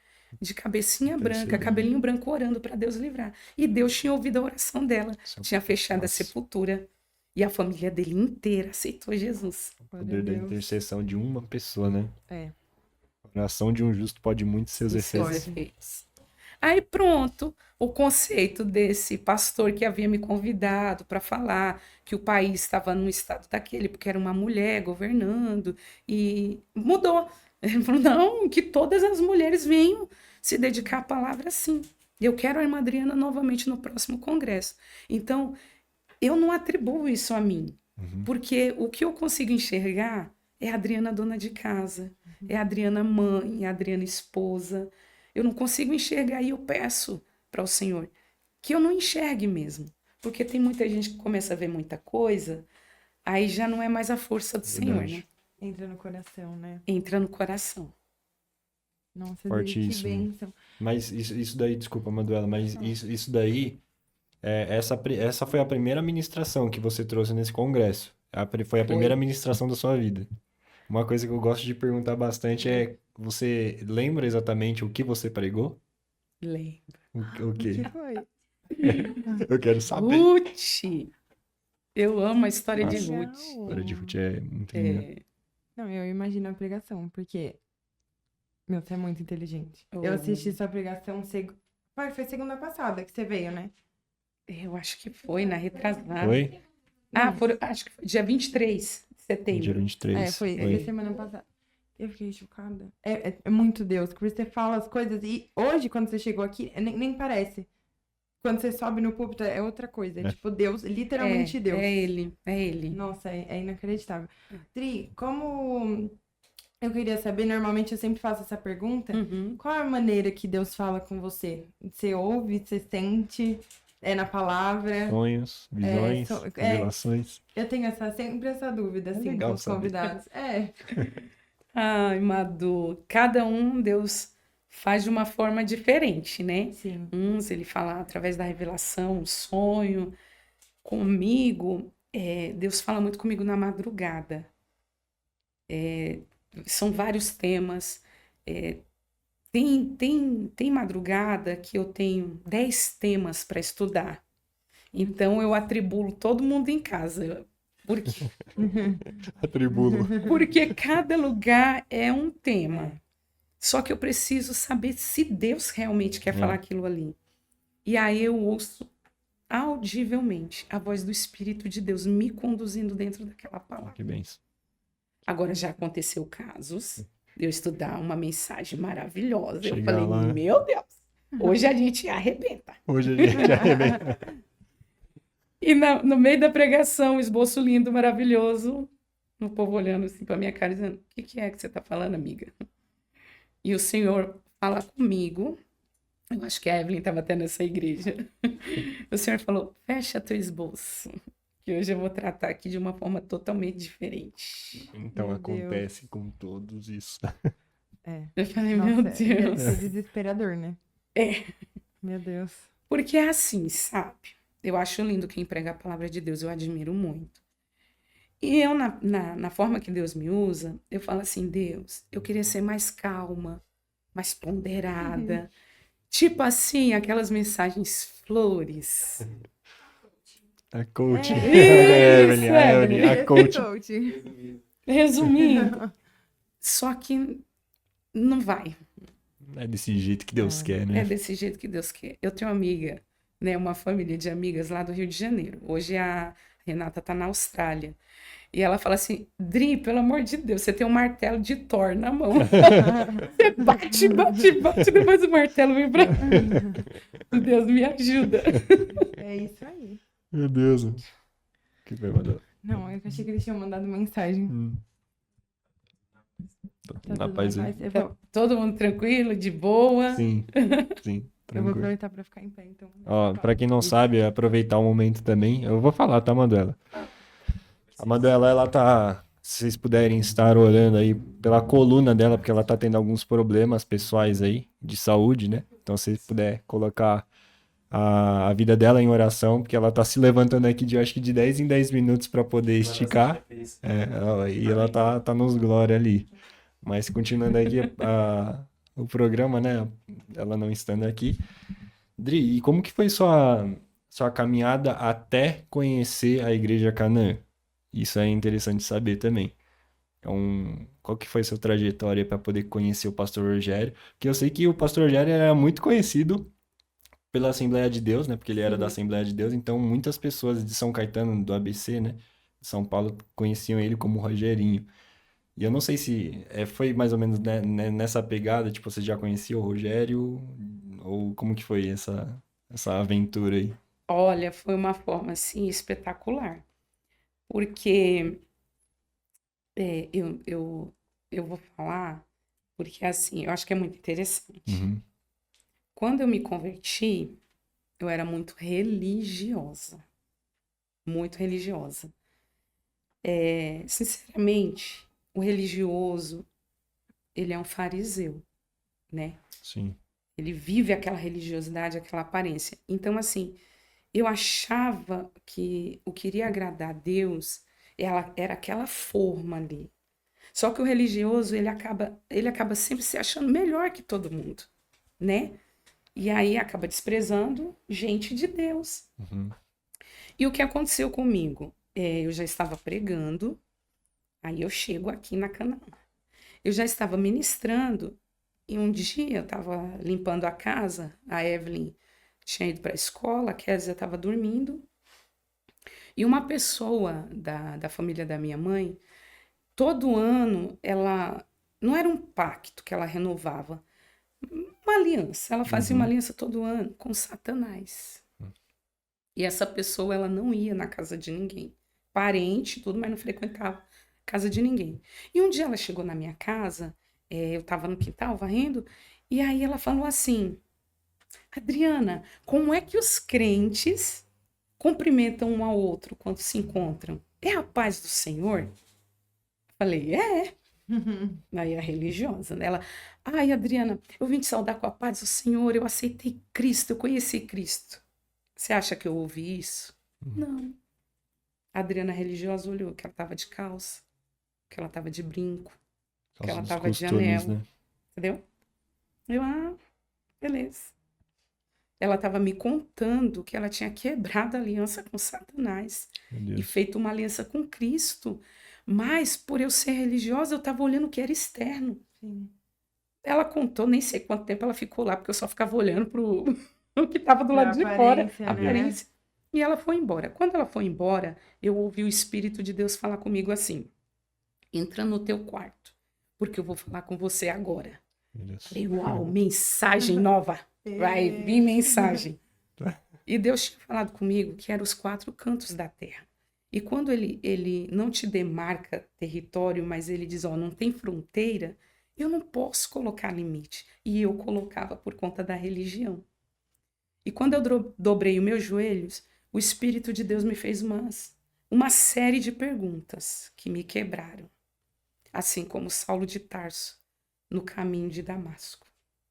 S4: de cabecinha branca, cabelinho branco, orando para Deus livrar. E Deus tinha ouvido a oração dela. Tinha fechado a sepultura. E a família dele inteira aceitou Jesus.
S3: O poder da intercessão de uma pessoa, né?
S2: É.
S3: A oração de um justo pode muito seus efeitos.
S4: Aí pronto, o conceito desse pastor que havia me convidado para falar que o país estava num estado daquele, porque era uma mulher governando, e mudou. Ele falou, não, que todas as mulheres venham se dedicar à palavra assim. Eu quero a irmã Adriana novamente no próximo congresso. Então, eu não atribuo isso a mim, porque o que eu consigo enxergar é a Adriana dona de casa, é a Adriana mãe, é a Adriana esposa. Eu não consigo enxergar e eu peço para o Senhor que eu não enxergue mesmo, porque tem muita gente que começa a ver muita coisa, aí já não é mais a força do Senhor, né?
S2: Entra no coração, né?
S4: Entra no coração.
S2: Nossa,
S3: fortíssimo.
S2: Que bênção.
S3: Mas isso daí, desculpa, Manuela, mas isso daí, essa foi a primeira ministração que você trouxe nesse congresso. Foi a primeira ministração da sua vida. Uma coisa que eu gosto de perguntar bastante é, você lembra exatamente o que você pregou?
S4: Lembro.
S3: O quê?
S2: O que foi?
S3: Eu quero saber.
S4: Ruth! Eu amo a história de
S2: Legal.
S4: Ruth.
S3: A história de Ruth é muito linda.
S2: Não, eu imagino a pregação, porque... Meu, você é muito inteligente.
S4: Oh.
S2: Eu assisti sua pregação... Foi segunda passada que você veio, né?
S4: Eu acho que foi, na retrasada.
S3: Foi?
S4: Acho que foi dia 23 de setembro.
S3: Dia 23.
S2: Foi semana passada. Eu fiquei chocada. É muito Deus, porque você fala as coisas e hoje, quando você chegou aqui, nem parece. Quando você sobe no púlpito, é outra coisa. É tipo Deus, literalmente Deus.
S4: É ele.
S2: Nossa, é inacreditável. Tri, como eu queria saber, normalmente eu sempre faço essa pergunta, qual é a maneira que Deus fala com você? Você ouve, você sente, é na palavra?
S3: Sonhos, visões, revelações.
S2: Eu tenho sempre essa dúvida, assim, com os convidados.
S4: Ai, Madu, cada um Deus faz de uma forma diferente, né?
S2: Sim.
S4: Uns ele fala através da revelação, um sonho. Comigo, Deus fala muito comigo na madrugada. São vários temas. Tem madrugada que eu tenho 10 temas para estudar. Então, eu atribulo todo mundo em casa.
S3: Atribulo.
S4: Porque cada lugar é um tema. Só que eu preciso saber se Deus realmente quer falar aquilo ali. E aí eu ouço audivelmente a voz do Espírito de Deus me conduzindo dentro daquela palavra.
S3: Que benção.
S4: Agora, já aconteceu casos de eu estudar uma mensagem maravilhosa. Eu
S3: Chegar
S4: falei,
S3: lá.
S4: meu Deus, hoje a gente arrebenta.
S3: Hoje a gente arrebenta.
S4: E no meio da pregação, um esboço lindo, maravilhoso, o povo olhando assim pra minha cara, dizendo, o que é que você tá falando, amiga? E o Senhor fala comigo, eu acho que a Evelyn estava até nessa igreja, o Senhor falou, fecha teu esboço, que hoje eu vou tratar aqui de uma forma totalmente diferente.
S3: Então
S2: Meu
S3: acontece com todos isso.
S2: É.
S4: Eu falei,
S2: Nossa,
S4: meu
S2: deve
S4: Deus.
S2: ser desesperador, né?
S4: É.
S2: Meu Deus.
S4: Porque é assim, sabe? Eu acho lindo quem prega a palavra de Deus, eu admiro muito. E eu, na forma que Deus me usa, eu falo assim, Deus, eu queria ser mais calma, mais ponderada. Tipo assim, aquelas mensagens flores.
S3: A coach.
S4: Isso,
S3: A Evelyn, a coach.
S4: Resumindo, só que não vai.
S3: É desse jeito que Deus quer,
S4: É
S3: né?
S4: desse jeito que Deus quer. Eu tenho uma amiga, né, uma família de amigas lá do Rio de Janeiro. Hoje a Renata tá na Austrália. E ela fala assim, Dri, pelo amor de Deus, você tem um martelo de Thor na mão. Você bate, bate, bate, depois o martelo vem pra... Deus me ajuda.
S2: É isso aí.
S3: Meu Deus. Que foi, mandou?
S2: Não, eu achei que eles tinham mandado mensagem. Tá
S3: Na
S2: tudo
S3: paz.
S2: na paz.
S3: Aí.
S4: Todo mundo tranquilo, de boa.
S3: Sim, sim.
S2: Eu vou
S3: Tranquilo.
S2: aproveitar pra ficar em pé, então.
S3: Ó, pra quem não sabe, aproveitar o momento também, eu vou falar, tá, Manuela? A Manuela, ela tá, se vocês puderem estar orando aí pela coluna dela, porque ela tá tendo alguns problemas pessoais aí, de saúde, né? Então, se vocês puder colocar a vida dela em oração, porque ela tá se levantando aqui de, acho que de 10 em 10 minutos pra poder esticar. E ela tá nos glória ali. Mas continuando aqui o programa, né? Ela não estando aqui. Dri, e como que foi sua caminhada até conhecer a Igreja Canaã? Isso é interessante saber também. Então, qual que foi sua trajetória para poder conhecer o Pastor Rogério? Porque eu sei que o Pastor Rogério era muito conhecido pela Assembleia de Deus, né? Porque ele era da Assembleia de Deus, então muitas pessoas de São Caetano, do ABC, né? De São Paulo, conheciam ele como Rogerinho. E eu não sei se foi mais ou menos nessa pegada, tipo, você já conhecia o Rogério? Ou como que foi essa aventura aí?
S4: Olha, foi uma forma, assim, espetacular. Porque eu vou falar, porque, assim, eu acho que é muito interessante.
S3: Uhum.
S4: Quando eu me converti, eu era muito religiosa. Muito religiosa. Sinceramente, o religioso, ele é um fariseu, né?
S3: Sim.
S4: Ele vive aquela religiosidade, aquela aparência. Então, assim, eu achava que o que iria agradar a Deus era aquela forma ali. Só que o religioso, ele acaba sempre se achando melhor que todo mundo, né? E aí acaba desprezando gente de Deus.
S3: Uhum.
S4: E o que aconteceu comigo? Eu já estava pregando, aí eu chego aqui na Canaã. Eu já estava ministrando, e um dia eu estava limpando a casa, a Evelyn tinha ido para a escola, a Kézia estava dormindo, e uma pessoa da família da minha mãe, todo ano, ela não era um pacto que ela renovava, uma aliança, ela fazia uma aliança todo ano com Satanás. E essa pessoa, ela não ia na casa de ninguém. Parente, tudo, mas não frequentava a casa de ninguém. E um dia ela chegou na minha casa, eu estava no quintal varrendo, e aí ela falou assim, Adriana, como é que os crentes cumprimentam um ao outro quando se encontram? É a paz do Senhor? Falei, é. Aí a religiosa, né? Ela, ai, Adriana, eu vim te saudar com a paz do Senhor, eu aceitei Cristo, eu conheci Cristo. Você acha que eu ouvi isso? Não. A Adriana religiosa olhou que ela estava de calça, que ela estava de brinco, que ela estava de anel,
S3: né?
S4: entendeu? Eu, beleza. Ela estava me contando que ela tinha quebrado a aliança com Satanás e feito uma aliança com Cristo. Mas, por eu ser religiosa, eu estava olhando o que era externo.
S2: Sim.
S4: Ela contou, nem sei quanto tempo ela ficou lá, porque eu só ficava olhando pro o que estava do lado de fora.
S2: Aparência,
S4: A
S2: né?
S4: aparência. E ela foi embora. Quando ela foi embora, eu ouvi o Espírito de Deus falar comigo assim: entra no teu quarto, porque eu vou falar com você agora. Falei, uau, mensagem nova. Vai vir mensagem. E Deus tinha falado comigo que eram os 4 cantos da terra. E quando ele não te demarca território, mas ele diz, ó, não tem fronteira, eu não posso colocar limite. E eu colocava por conta da religião. E quando eu dobrei os meus joelhos, o Espírito de Deus me fez uma série de perguntas que me quebraram. Assim como Saulo de Tarso, no caminho de Damasco.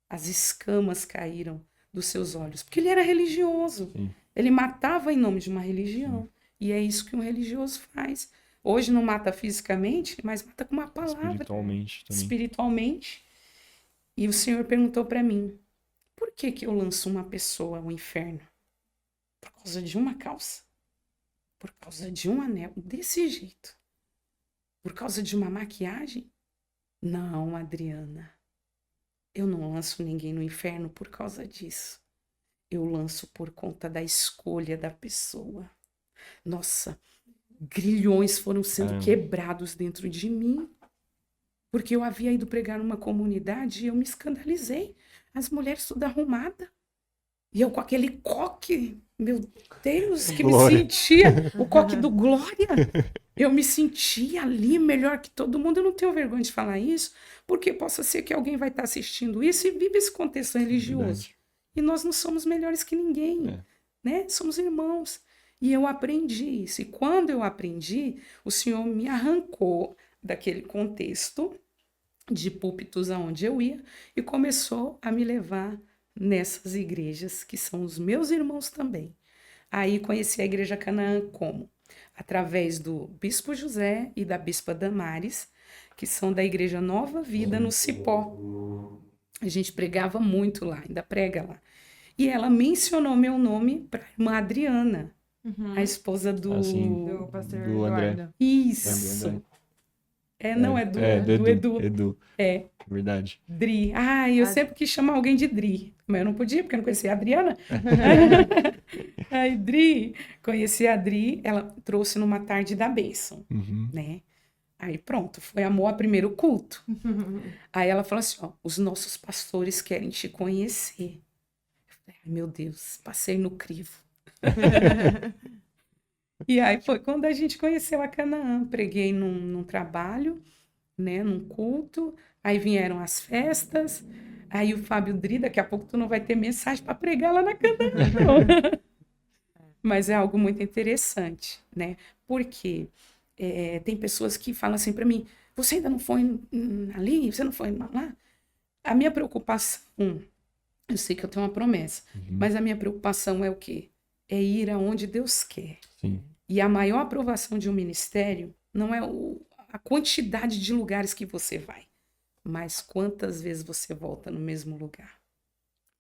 S4: As escamas caíram dos seus olhos, porque ele era religioso.
S3: Sim.
S4: Ele matava em nome de uma religião. Sim. E é isso que um religioso faz. Hoje não mata fisicamente, mas mata com uma palavra.
S3: Espiritualmente também.
S4: Espiritualmente. E o Senhor perguntou para mim, por que eu lanço uma pessoa ao inferno? Por causa de uma calça? Por causa de um anel? Desse jeito? Por causa de uma maquiagem? Não, Adriana. Eu não lanço ninguém no inferno por causa disso. Eu lanço por conta da escolha da pessoa. Nossa, grilhões foram sendo quebrados dentro de mim. Porque eu havia ido pregar numa comunidade e eu me escandalizei. As mulheres tudo arrumadas. E eu com aquele coque, meu Deus, que
S3: Glória.
S4: me sentia, o coque do Glória. Eu me sentia ali melhor que todo mundo. Eu não tenho vergonha de falar isso, porque possa ser que alguém vai estar assistindo isso e vive esse contexto religioso.
S3: Verdade.
S4: E nós não somos melhores que ninguém, né? Somos irmãos. E eu aprendi isso. E quando eu aprendi, o Senhor me arrancou daquele contexto de púlpitos aonde eu ia e começou a me levar nessas igrejas que são os meus irmãos também. Aí conheci a Igreja Canaã como? Através do Bispo José e da Bispa Damares, que são da Igreja Nova Vida no Cipó. A gente pregava muito lá, ainda prega lá. E ela mencionou meu nome para a irmã Adriana, a esposa do
S2: pastor
S3: do André.
S2: Eduardo.
S4: Isso.
S3: Do André.
S4: Não é do Edu. É.
S3: Verdade.
S4: Dri. Eu sempre quis chamar alguém de Dri, mas eu não podia, porque eu não conhecia a Adriana. Aí, Dri, conheci a Dri, ela trouxe numa tarde da bênção, né? Aí pronto, foi amor a primeiro culto. Aí ela falou assim, ó, os nossos pastores querem te conhecer. Eu falei, ai, meu Deus, passei no crivo. E aí foi quando a gente conheceu a Canaã. Preguei num trabalho, né, num culto. Aí vieram as festas. Aí o Fábio Dri, daqui a pouco tu não vai ter mensagem para pregar lá na Canaã. Mas é algo muito interessante, né? Porque tem pessoas que falam assim para mim, você ainda não foi ali? Você não foi lá? A minha preocupação, eu sei que eu tenho uma promessa, mas a minha preocupação é o quê? É ir aonde Deus quer.
S3: Sim.
S4: E a maior aprovação de um ministério não é a quantidade de lugares que você vai, mas quantas vezes você volta no mesmo lugar.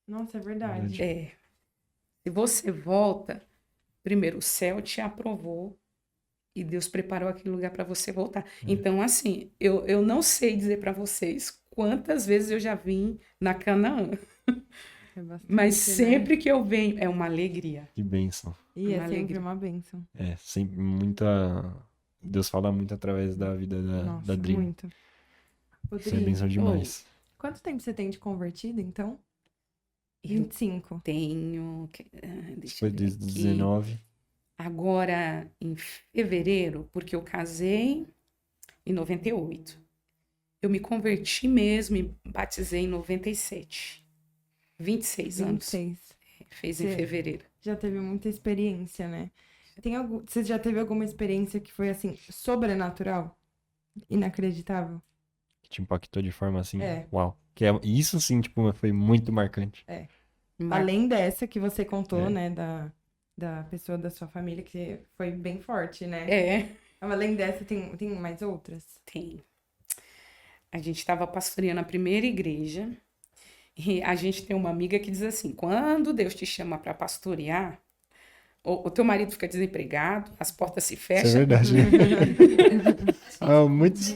S2: Nossa, é verdade.
S4: Se você volta, primeiro o céu te aprovou e Deus preparou aquele lugar para você voltar. Então, assim, eu não sei dizer para vocês quantas vezes eu já vim na Canaã. Mas sempre que eu venho, é uma alegria.
S3: Que bênção.
S2: E é sempre uma bênção.
S3: É, sempre muita... Deus fala muito através da vida da Dri.
S2: Muito.
S3: Isso é bênção demais.
S2: Quanto tempo você tem de convertido, então? 25.
S4: Tenho...
S3: Foi desde 19.
S4: Agora, em fevereiro, porque eu casei em 98. Eu me converti mesmo e batizei em 97. 26 anos. 26. Fez em fevereiro.
S2: Já teve muita experiência, né? Você já teve alguma experiência que foi, assim, sobrenatural? Inacreditável?
S3: Que te impactou de forma assim, uau. Isso, assim, tipo, foi muito marcante.
S2: Além dessa que você contou, né, da pessoa da sua família, que foi bem forte, né? Além dessa, tem mais outras?
S4: Tem. A gente estava pastoreando a primeira igreja. E a gente tem uma amiga que diz assim, quando Deus te chama para pastorear, O teu marido fica desempregado, as portas se
S3: Isso
S4: fecham.
S3: é verdade. Muitos...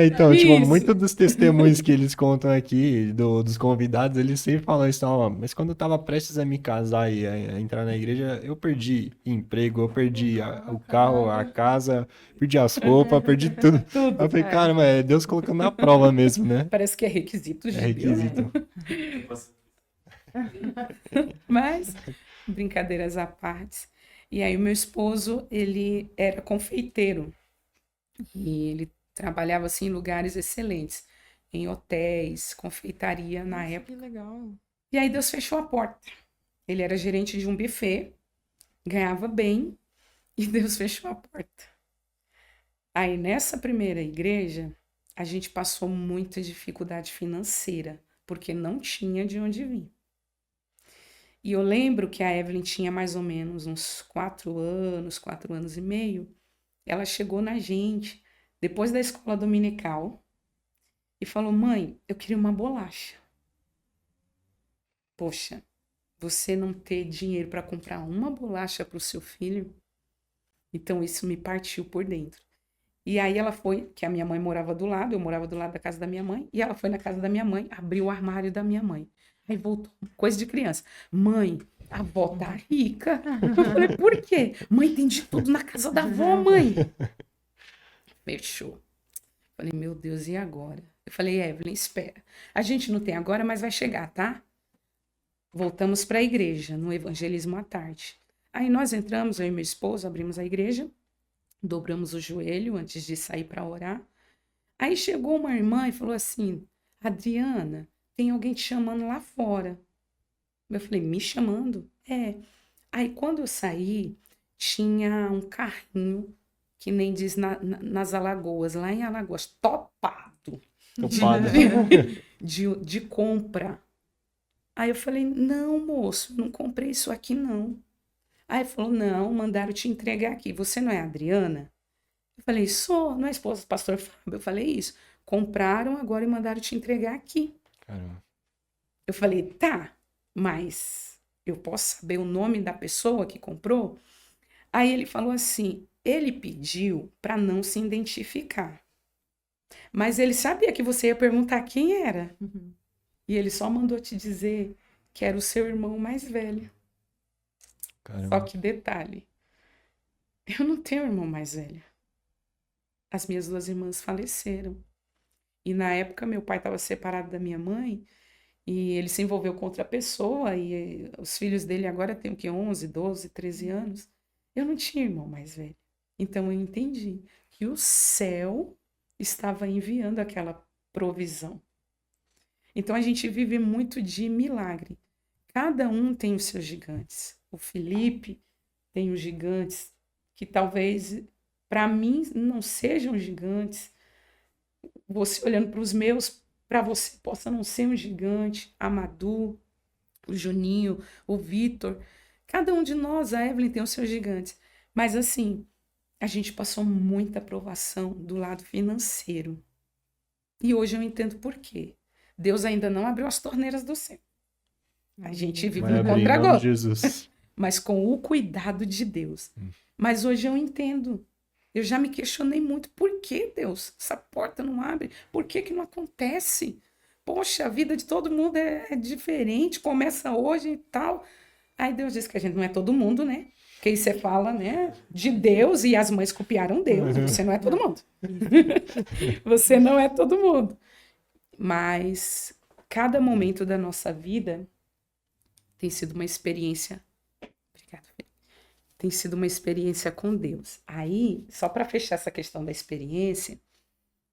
S3: então, tipo,
S4: Isso.
S3: muitos dos testemunhos que eles contam aqui, dos convidados, eles sempre falam isso, ó, mas quando eu tava prestes a me casar e a entrar na igreja, eu perdi emprego, eu perdi o carro, a casa, perdi as roupas, perdi tudo.
S4: Tudo.
S3: Eu falei, cara, mas é Deus colocando na prova mesmo, né?
S4: Parece que é requisito de
S3: É
S4: Deus.
S3: requisito.
S4: Mas, brincadeiras à parte. E aí o meu esposo, ele era confeiteiro. E ele trabalhava, assim, em lugares excelentes. Em hotéis, confeitaria na época.
S2: Que legal.
S4: E aí Deus fechou a porta. Ele era gerente de um buffet, ganhava bem, e Deus fechou a porta. Aí nessa primeira igreja, a gente passou muita dificuldade financeira, porque não tinha de onde vir. E eu lembro que a Evelyn tinha mais ou menos uns 4 anos e meio. Ela chegou na gente, depois da escola dominical, e falou: mãe, eu queria uma bolacha. Poxa, você não ter dinheiro para comprar uma bolacha para o seu filho? Então isso me partiu por dentro. E aí ela foi, que a minha mãe morava do lado, eu morava do lado da casa da minha mãe, e ela foi na casa da minha mãe, abriu o armário da minha mãe. Aí voltou, coisa de criança. Mãe, a avó tá rica. Eu falei, por quê? Mãe, tem de tudo na casa da avó, mãe. Fechou. Falei, meu Deus, e agora? Eu falei, Evelyn, espera. A gente não tem agora, mas vai chegar, tá? Voltamos para a igreja, no evangelismo à tarde. Aí nós entramos, eu e meu esposo, abrimos a igreja, dobramos o joelho antes de sair para orar. Aí chegou uma irmã e falou assim, Adriana, tem alguém te chamando lá fora. Eu falei, me chamando? É. Aí quando eu saí, tinha um carrinho, que nem diz nas Alagoas, lá em Alagoas, topado.
S3: Topada.
S4: De compra. Aí eu falei, não, moço, não comprei isso aqui, não. Aí ele falou, não, mandaram te entregar aqui. Você não é a Adriana? Eu falei, sou, não é a esposa do pastor Fábio? Eu falei isso. Compraram agora e mandaram te entregar aqui.
S3: Caramba.
S4: Eu falei, tá, mas eu posso saber o nome da pessoa que comprou? Aí ele falou assim, ele pediu para não se identificar. Mas ele sabia que você ia perguntar quem era.
S2: Uhum.
S4: E ele só mandou te dizer que era o seu irmão mais velho.
S3: Caramba.
S4: Só que detalhe, eu não tenho irmão mais velho. As minhas 2 irmãs faleceram. E na época meu pai estava separado da minha mãe e ele se envolveu com outra pessoa e os filhos dele agora têm o quê? 11, 12, 13 anos. Eu não tinha irmão mais velho. Então eu entendi que o céu estava enviando aquela provisão. Então a gente vive muito de milagre. Cada um tem os seus gigantes. O Felipe tem os gigantes que talvez para mim não sejam gigantes. Você olhando para os meus, para você possa não ser um gigante. A Madu, o Juninho, o Vitor. Cada um de nós, a Evelyn, tem os seus gigantes. Mas assim, a gente passou muita provação do lado financeiro. E hoje eu entendo por quê. Deus ainda não abriu as torneiras do céu. A gente vive
S3: Vai
S4: no
S3: abrir em nome de
S4: contragolpe,
S3: Jesus.
S4: mas com o cuidado de Deus. Mas hoje eu entendo. Eu já me questionei muito. Por que, Deus? Essa porta não abre? Por que que não acontece? Poxa, a vida de todo mundo é diferente. Começa hoje e tal. Aí Deus disse que a gente não é todo mundo, né? Porque aí você fala, né? De Deus e as mães copiaram Deus. Você não é todo mundo. Você não é todo mundo. Mas cada momento da nossa vida tem sido uma experiência. Obrigada, filho. Tem sido uma experiência com Deus. Aí, só para fechar essa questão da experiência,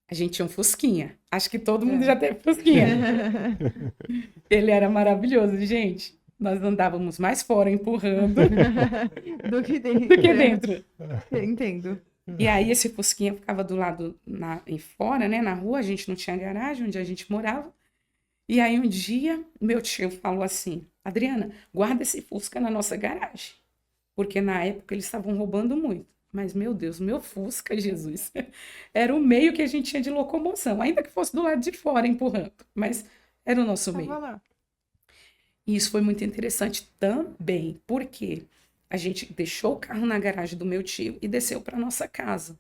S4: a gente tinha um Fusquinha. Acho que todo mundo já teve Fusquinha. Ele era maravilhoso, gente. Nós andávamos mais fora empurrando
S2: Do que dentro.
S4: do que dentro.
S2: Entendo.
S4: E aí esse Fusquinha ficava do lado em fora, né, na rua, a gente não tinha garagem onde a gente morava. E aí um dia meu tio falou assim, Adriana, guarda esse Fusca na nossa garagem. Porque na época eles estavam roubando muito. Mas, meu Deus, meu Fusca, Jesus, era o meio que a gente tinha de locomoção. Ainda que fosse do lado de fora, empurrando. Mas era o nosso meio.
S2: Tava lá.
S4: E isso foi muito interessante também. Por quê? a gente deixou o carro na garagem do meu tio e desceu para nossa casa.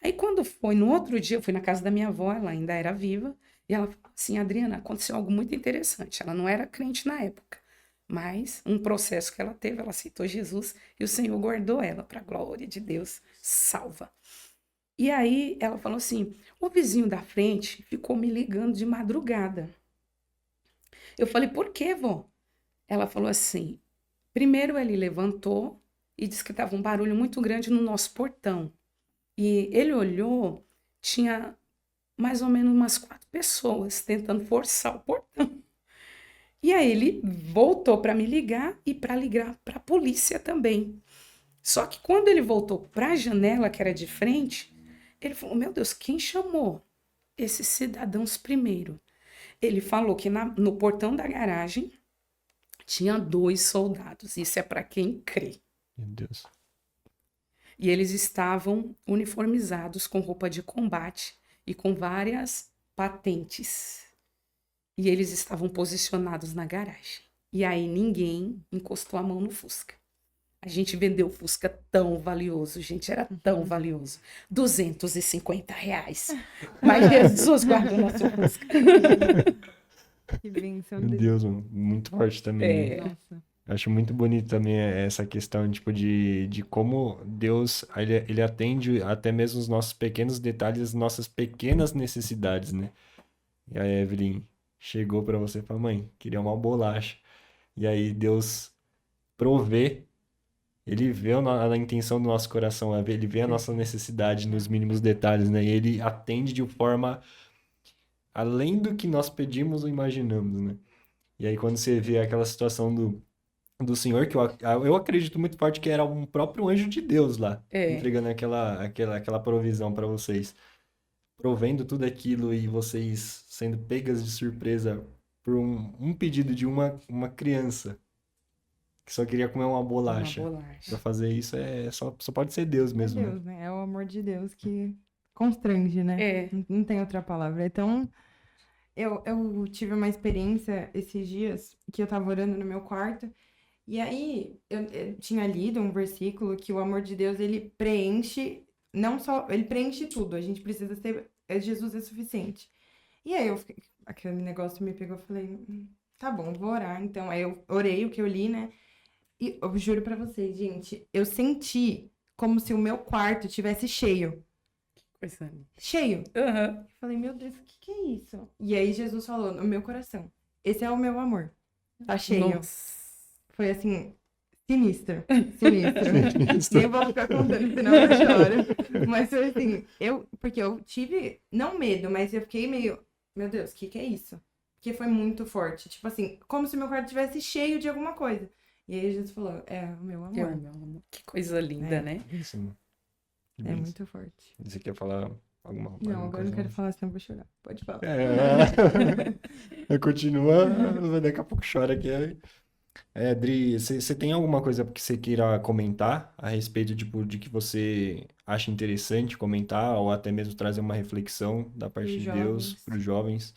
S4: Aí quando foi no outro dia, eu fui na casa da minha avó, ela ainda era viva, e ela falou assim, Adriana, aconteceu algo muito interessante. Ela não era crente na época, mas um processo que ela teve, ela aceitou Jesus e o Senhor guardou ela para a glória de Deus, salva. E aí ela falou assim, o vizinho da frente ficou me ligando de madrugada. Eu falei, por quê, vó? Ela falou assim, primeiro ele levantou e disse que estava um barulho muito grande no nosso portão. E ele olhou, tinha mais ou menos umas 4 pessoas tentando forçar o portão. E aí ele voltou para me ligar e para ligar para a polícia também. Só que quando ele voltou para a janela, que era de frente, ele falou, meu Deus, quem chamou esses cidadãos primeiro? Ele falou que no portão da garagem tinha 2 soldados. Isso é para quem crê.
S3: Meu Deus.
S4: E eles estavam uniformizados com roupa de combate e com várias patentes. E eles estavam posicionados na garagem. E aí ninguém encostou a mão no Fusca. A gente vendeu o Fusca tão valioso, gente, era tão valioso. R$250. Mas Jesus guardou nosso Fusca.
S2: Que bênção.
S3: Meu Deus, mano, muito forte também.
S4: É.
S2: Nossa.
S3: Acho muito bonito também essa questão, tipo, de como Deus, ele atende até mesmo os nossos pequenos detalhes, nossas pequenas necessidades, né? E a Evelyn chegou pra você e falou, mãe, queria uma bolacha. E aí Deus provê, ele vê a intenção do nosso coração, ele vê a nossa necessidade nos mínimos detalhes, né? E ele atende de forma além do que nós pedimos ou imaginamos, né? E aí quando você vê aquela situação do Senhor, que eu acredito muito forte que era um próprio anjo de Deus lá, entregando aquela provisão para vocês. Provendo tudo aquilo e vocês sendo pegas de surpresa por um pedido de uma criança que só queria comer uma bolacha.
S4: Uma bolacha.
S3: Pra fazer isso só pode ser Deus mesmo,
S2: Deus, né? É o amor de Deus que constrange, né?
S4: É.
S2: Não tem outra palavra. Então, eu tive uma experiência esses dias que eu tava orando no meu quarto. E aí, eu tinha lido um versículo que o amor de Deus, ele preenche, não só, ele preenche tudo, a gente precisa ser, Jesus é suficiente. E aí, aquele negócio me pegou, eu falei, tá bom, vou orar. Então, aí eu orei o que eu li, né? E eu juro pra vocês, gente, eu senti como se o meu quarto tivesse cheio.
S4: Coisa.
S2: Cheio.
S4: Uhum.
S2: Eu falei, meu Deus, o que é isso? E aí, Jesus falou no meu coração, esse é o meu amor, tá cheio.
S4: Nossa.
S2: Foi assim, sinistro. Nem vou ficar contando, senão eu choro. Mas foi assim, porque eu tive, não medo, mas eu fiquei meio, meu Deus, o que é isso? Porque foi muito forte. Tipo assim, como se meu quarto estivesse cheio de alguma coisa. E aí Jesus falou, é o meu amor.
S4: É o meu amor. Que coisa linda, né?
S3: Isso, mano.
S2: É muito forte.
S3: Você quer falar alguma
S2: Não, agora eu
S3: coisa
S2: não quero
S3: mais?
S2: falar, senão eu vou chorar. Pode falar.
S3: Continua, daqui a pouco chora aqui. Dri, você tem alguma coisa que você queira comentar a respeito tipo, de que você acha interessante comentar ou até mesmo trazer uma reflexão da parte de Deus para os jovens?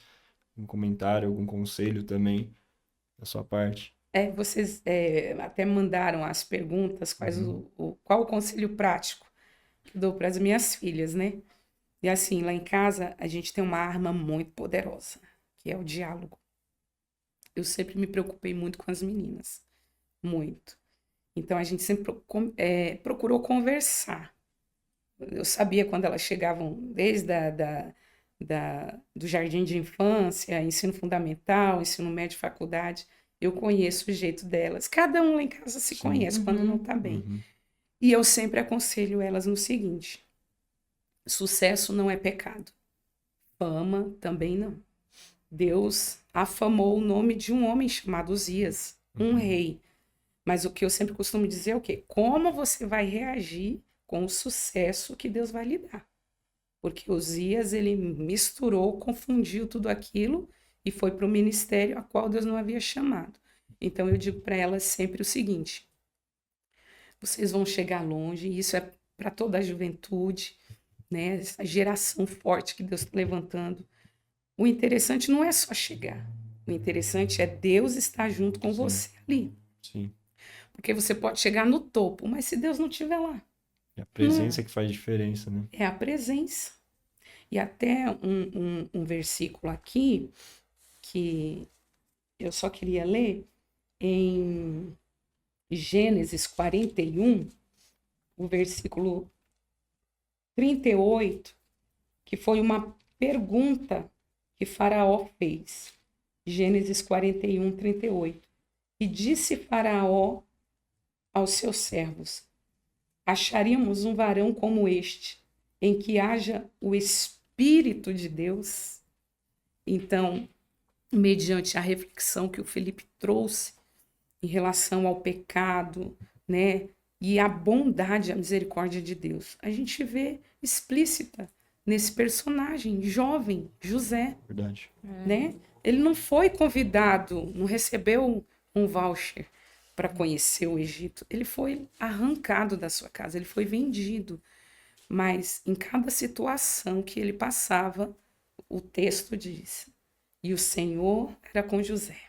S3: Um comentário, algum conselho também da sua parte?
S4: Vocês até mandaram as perguntas, qual o conselho prático que eu dou para as minhas filhas, né? E assim, lá em casa, a gente tem uma arma muito poderosa, que é o diálogo. Eu sempre me preocupei muito com as meninas. Muito. Então, a gente sempre procurou conversar. Eu sabia quando elas chegavam desde do jardim de infância, ensino fundamental, ensino médio, faculdade. Eu conheço o jeito delas. Cada um lá em casa se conhece quando não está bem.
S3: Uhum.
S4: E eu sempre aconselho elas no seguinte: sucesso não é pecado. Fama também não. Deus afamou o nome de um homem chamado Uzias, um rei. Mas o que eu sempre costumo dizer é o quê? Como você vai reagir com o sucesso que Deus vai lhe dar? Porque Uzias, ele misturou, confundiu tudo aquilo e foi para o ministério a qual Deus não havia chamado. Então eu digo para elas sempre o seguinte: vocês vão chegar longe, e isso é para toda a juventude, né? Essa geração forte que Deus está levantando. O interessante não é só chegar. O interessante é Deus estar junto com você ali.
S3: Sim.
S4: Porque você pode chegar no topo, mas se Deus não estiver lá,
S3: É a presença que faz diferença, né?
S4: é a presença. E até um versículo aqui que eu só queria ler, em Gênesis 41, o versículo 38, que foi uma pergunta que Faraó fez. Gênesis 41, 38. E disse Faraó aos seus servos: acharíamos um varão como este, em que haja o Espírito de Deus? Então, mediante a reflexão que o Felipe trouxe em relação ao pecado, né, e a bondade, a misericórdia de Deus, a gente vê explícita nesse personagem jovem, José.
S3: Verdade.
S4: Né? Ele não foi convidado, não recebeu um voucher para conhecer o Egito. Ele foi arrancado da sua casa, ele foi vendido. Mas em cada situação que ele passava, o texto diz: e o Senhor era com José.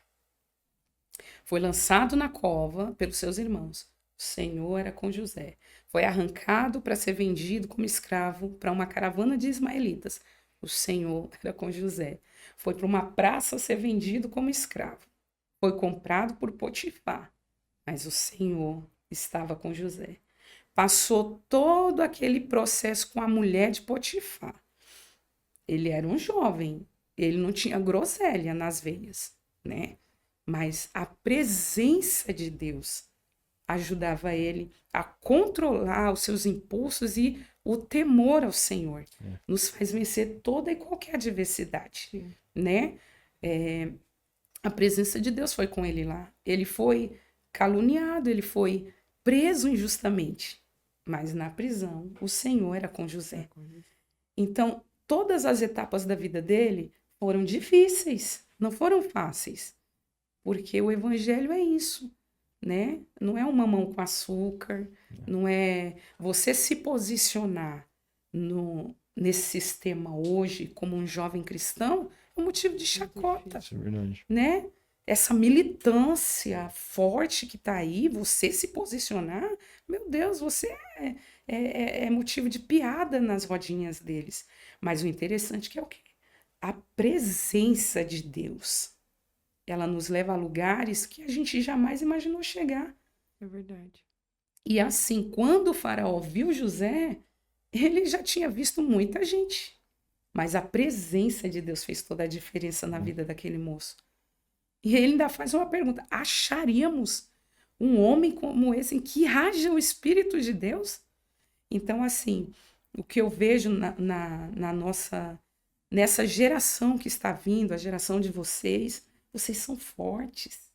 S4: Foi lançado na cova pelos seus irmãos. O Senhor era com José. Foi arrancado para ser vendido como escravo para uma caravana de ismaelitas. O Senhor era com José. Foi para uma praça ser vendido como escravo. Foi comprado por Potifar. Mas o Senhor estava com José. Passou todo aquele processo com a mulher de Potifar. Ele era um jovem. Ele não tinha groselha nas veias, né? Mas a presença de Deus ajudava ele a controlar os seus impulsos e o temor ao Senhor. Nos faz vencer toda e qualquer adversidade, né? A presença de Deus foi com ele lá. Ele foi caluniado, ele foi preso injustamente. Mas na prisão, o Senhor era com José. Então, todas as etapas da vida dele foram difíceis, não foram fáceis. Porque o evangelho é isso, né? Não é um mamão com açúcar, não é você se posicionar nesse sistema hoje como um jovem cristão, é um motivo de chacota,
S3: Isso é verdade.
S4: né? Essa militância forte que está aí, você se posicionar, meu Deus, você é motivo de piada nas rodinhas deles. Mas o interessante que é o quê? A presença de Deus. Ela nos leva a lugares que a gente jamais imaginou chegar.
S2: É verdade.
S4: E assim, quando o faraó viu José, ele já tinha visto muita gente. Mas a presença de Deus fez toda a diferença na vida daquele moço. E ele ainda faz uma pergunta: acharíamos um homem como esse em que haja o Espírito de Deus? Então, assim, o que eu vejo nessa geração que está vindo, a geração de vocês são fortes.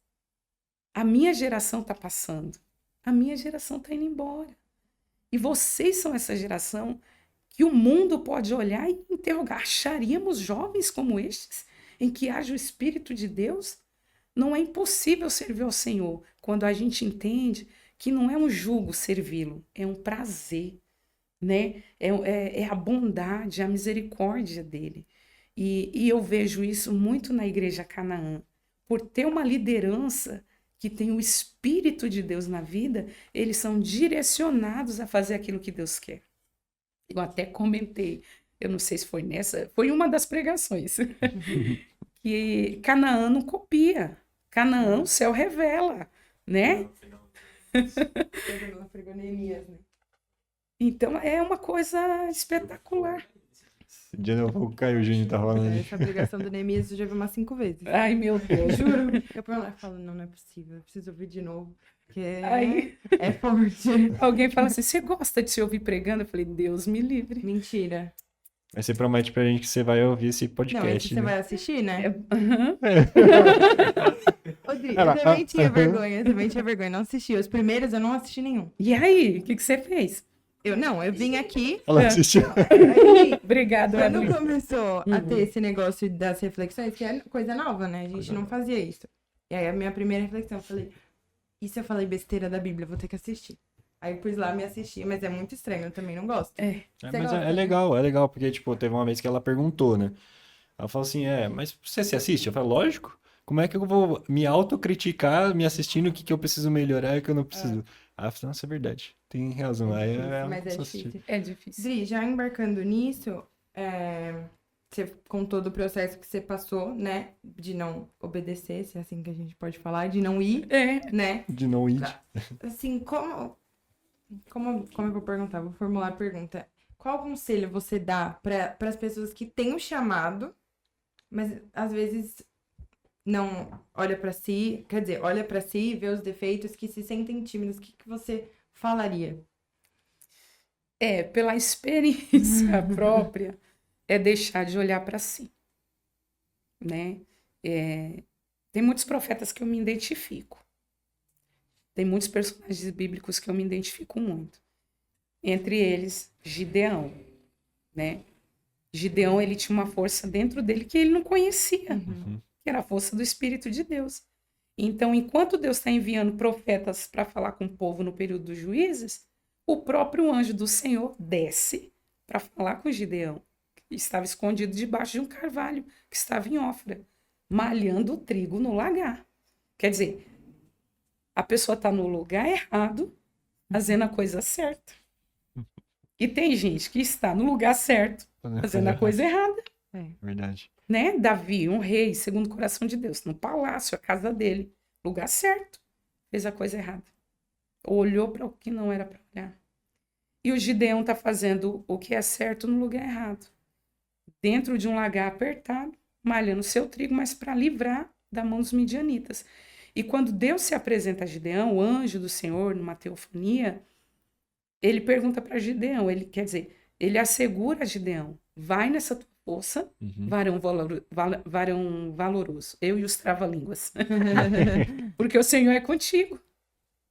S4: A minha geração está passando. A minha geração está indo embora. E vocês são essa geração que o mundo pode olhar e interrogar. Acharíamos jovens como estes, em que haja o Espírito de Deus? Não é impossível servir ao Senhor quando a gente entende que não é um jugo servi-lo, é um prazer, né? É a bondade, a misericórdia dele. E eu vejo isso muito na Igreja Canaã. Por ter uma liderança que tem o Espírito de Deus na vida, eles são direcionados a fazer aquilo que Deus quer. Eu até comentei, eu não sei se foi foi uma das pregações, que Canaã não copia. Canaã, o céu revela, né? Então, é uma coisa espetacular.
S3: Esse dia o Caio Júnior tá falando.
S2: Essa pregação do Neemias eu já vi umas 5 vezes.
S4: Ai, meu Deus.
S2: Juro. Eu por lá falo, não é possível, eu preciso ouvir de novo. Porque
S4: Aí,
S2: é forte.
S4: alguém fala assim, você gosta de se ouvir pregando? Eu falei, Deus me livre.
S2: Mentira.
S3: Mas você promete pra gente que você vai ouvir esse
S2: Não, esse
S3: podcast,
S2: você
S3: né?
S2: vai assistir, né?
S4: Aham.
S2: Ô, Dri, eu também tinha vergonha, não assisti. Os primeiros eu não assisti nenhum.
S4: E aí, o que você fez?
S2: Eu vim aqui,
S3: Ela assistiu.
S2: aí,
S4: Obrigada,
S2: quando
S4: Evelyn.
S2: começou a ter esse negócio das reflexões, que é coisa nova, né? A gente não fazia isso. E aí a minha primeira reflexão, eu falei, e se eu falei besteira da Bíblia, eu vou ter que assistir. Aí eu pus lá, me assisti, mas é muito estranho, eu também não gosto.
S4: É.
S2: Você
S3: Mas
S2: gosta,
S3: é
S2: né?
S3: legal, porque, tipo, teve uma vez que ela perguntou, né? Ela falou assim, mas você se assiste? Eu falei, lógico. Como é que eu vou me autocriticar, me assistindo o que eu preciso melhorar e o que eu não preciso? Aí eu falei, nossa, é verdade. Tem razão. Aí
S2: difícil, mas é
S3: só assistir.
S2: difícil.
S4: É difícil.
S2: Dri, já embarcando nisso, você contou do processo que você passou, né? De não obedecer, se é assim que a gente pode falar, de não ir, né?
S3: De não ir.
S2: Assim, como eu vou perguntar? Vou formular a pergunta. Qual conselho você dá para as pessoas que têm o chamado, mas às vezes não olha para si, quer dizer, olha para si e vê os defeitos, que se sentem tímidos, o que você falaria?
S4: Pela experiência própria, é deixar de olhar para si, né? Tem muitos profetas que eu me identifico. Tem muitos personagens bíblicos que eu me identifico muito. Entre eles, Gideão, né? Gideão, ele tinha uma força dentro dele que ele não conhecia, que era a força do Espírito de Deus. Então, enquanto Deus está enviando profetas para falar com o povo no período dos juízes, o próprio anjo do Senhor desce para falar com Gideão, que estava escondido debaixo de um carvalho, que estava em Ofra, malhando o trigo no lagar. Quer dizer, a pessoa está no lugar errado, fazendo a coisa certa. E tem gente que está no lugar certo, fazendo a coisa errada.
S3: Verdade.
S4: Né? Davi, um rei, segundo o coração de Deus, no palácio, a casa dele, lugar certo, fez a coisa errada. Olhou para o que não era para olhar. E o Gideão está fazendo o que é certo no lugar errado. Dentro de um lagar apertado, malhando seu trigo, mas para livrar da mão dos midianitas. E quando Deus se apresenta a Gideão, o anjo do Senhor, numa teofania, ele pergunta para Gideão, ele assegura a Gideão, vai nessa tua força, varão valoroso, eu e os trava-línguas, porque o Senhor é contigo.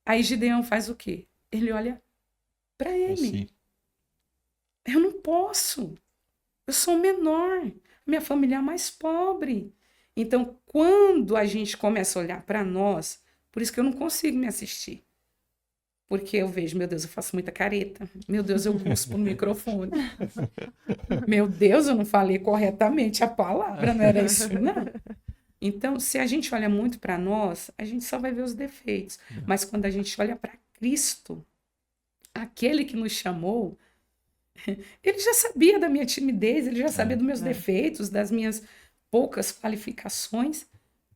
S4: Aí Gideão faz o quê? Ele olha para ele. Eu não posso, eu sou o menor, minha família é a mais pobre. Então, quando a gente começa a olhar para nós, por isso que eu não consigo me assistir. Porque eu vejo, meu Deus, eu faço muita careta. Meu Deus, eu cuspo no microfone. Meu Deus, eu não falei corretamente a palavra, não era isso, não. Então, se a gente olha muito para nós, a gente só vai ver os defeitos. Mas quando a gente olha para Cristo, aquele que nos chamou, ele já sabia da minha timidez, ele já sabia dos meus defeitos, das minhas poucas qualificações,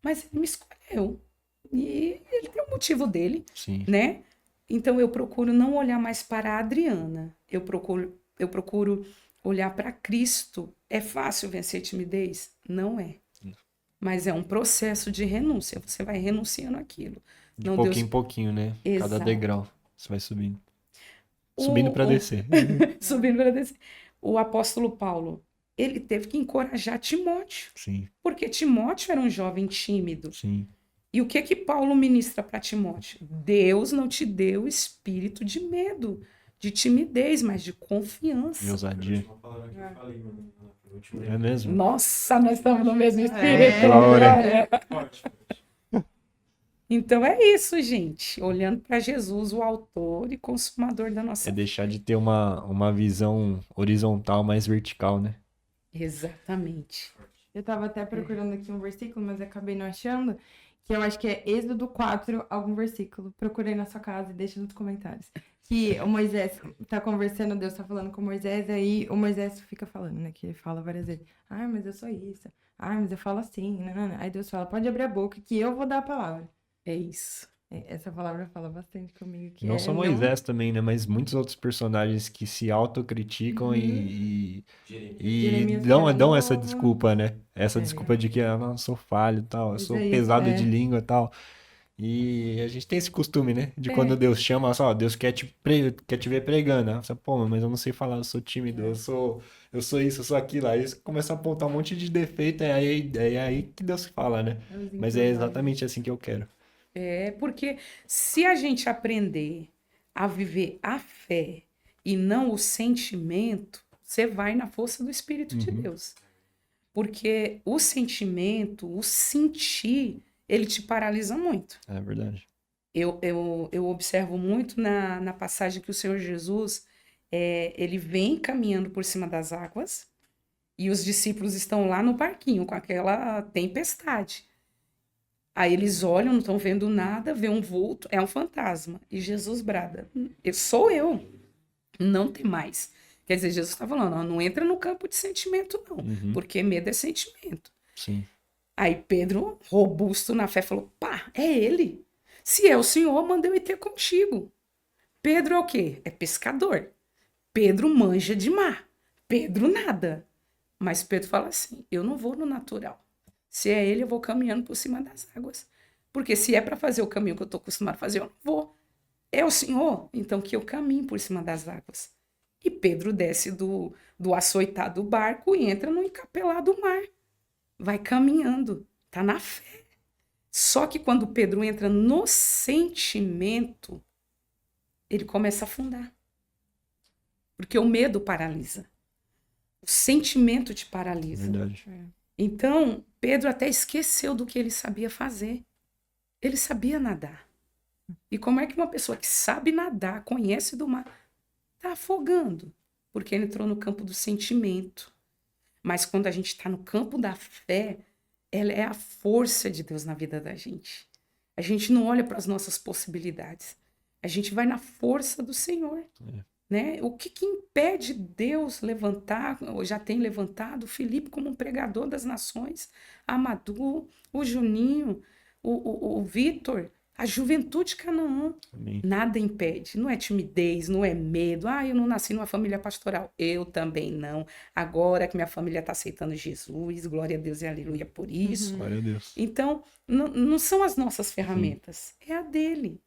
S4: mas ele me escolheu. E ele tem um motivo dele, né? Então, eu procuro não olhar mais para a Adriana. Eu procuro olhar para Cristo. É fácil vencer timidez? Não é. Mas é um processo de renúncia. Você vai renunciando àquilo.
S3: De pouquinho em pouquinho, né?
S4: Exato.
S3: Cada degrau. Você vai subindo. Subindo para descer.
S4: Subindo para descer. O apóstolo Paulo, ele teve que encorajar Timóteo.
S3: Sim.
S4: Porque Timóteo era um jovem tímido.
S3: Sim.
S4: E o que Paulo ministra para Timóteo? Deus não te deu espírito de medo, de timidez, mas de confiança.
S3: E ousadia. É mesmo?
S4: Nossa, nós estamos no mesmo espírito.
S3: Glória.
S4: Então é isso, gente. Olhando para Jesus, o autor e consumador da nossa
S3: É deixar de ter uma visão horizontal, mais vertical, né?
S4: Exatamente.
S2: Eu estava até procurando aqui um versículo, mas acabei não achando, que eu acho que é Êxodo 4, algum versículo. Procurei na sua casa e deixa nos comentários. Que o Moisés tá conversando, Deus tá falando com o Moisés, aí o Moisés fica falando, né? Que ele fala várias vezes. Ai, mas eu sou isso. Ai, mas eu falo assim. Não. Aí Deus fala, pode abrir a boca que eu vou dar a palavra.
S4: É isso.
S2: Essa palavra fala bastante comigo. Que
S3: não só Moisés também, né? Mas muitos outros personagens que se autocriticam e dão essa desculpa, né? Essa desculpa de que eu não sou falho e tal, eu sou pesado de língua e tal. E a gente tem esse costume, né? De quando Deus chama, só, Deus quer te ver pregando. Aí você, pô, mas eu não sei falar, eu sou tímido, eu sou isso, eu sou aquilo. Aí você começa a apontar um monte de defeito, é aí que Deus fala, né? Mas é exatamente assim que eu quero.
S4: Porque se a gente aprender a viver a fé e não o sentimento, você vai na força do Espírito de Deus. Porque o sentimento, o sentir, ele te paralisa muito.
S3: É verdade.
S4: Eu observo muito na passagem que o Senhor Jesus, ele vem caminhando por cima das águas e os discípulos estão lá no barquinho com aquela tempestade. Aí eles olham, não estão vendo nada, vê um vulto, é um fantasma. E Jesus brada, sou eu, não tem mais. Quer dizer, Jesus está falando, ó, não entra no campo de sentimento não, porque medo é sentimento.
S3: Sim.
S4: Aí Pedro, robusto na fé, falou, pá, é ele. Se é o Senhor, manda eu ir ter contigo. Pedro é o quê? É pescador. Pedro manja de mar. Pedro nada. Mas Pedro fala assim, eu não vou no natural. Se é ele, eu vou caminhando por cima das águas. Porque se é para fazer o caminho que eu estou acostumado a fazer, eu não vou. É o Senhor, então que eu caminho por cima das águas. E Pedro desce do açoitar do barco e entra no encapelar do mar. Vai caminhando, tá na fé. Só que quando Pedro entra no sentimento, ele começa a afundar. Porque o medo paralisa. O sentimento te paralisa.
S3: Verdade.
S4: Então, Pedro até esqueceu do que ele sabia fazer. Ele sabia nadar. E como é que uma pessoa que sabe nadar, conhece do mar, está afogando? Porque ele entrou no campo do sentimento. Mas quando a gente está no campo da fé, ela é a força de Deus na vida da gente. A gente não olha para as nossas possibilidades. A gente vai na força do Senhor. Né? O que impede Deus levantar, ou já tem levantado, o Felipe como um pregador das nações, a Madu, o Juninho, o Vitor, a juventude Canaã.
S3: Amém.
S4: Nada impede, não é timidez, não é medo. Eu não nasci numa família pastoral. Eu também não. Agora que minha família está aceitando Jesus, glória a Deus e aleluia por isso.
S3: Glória a Deus.
S4: Então, não são as nossas ferramentas, é a dele.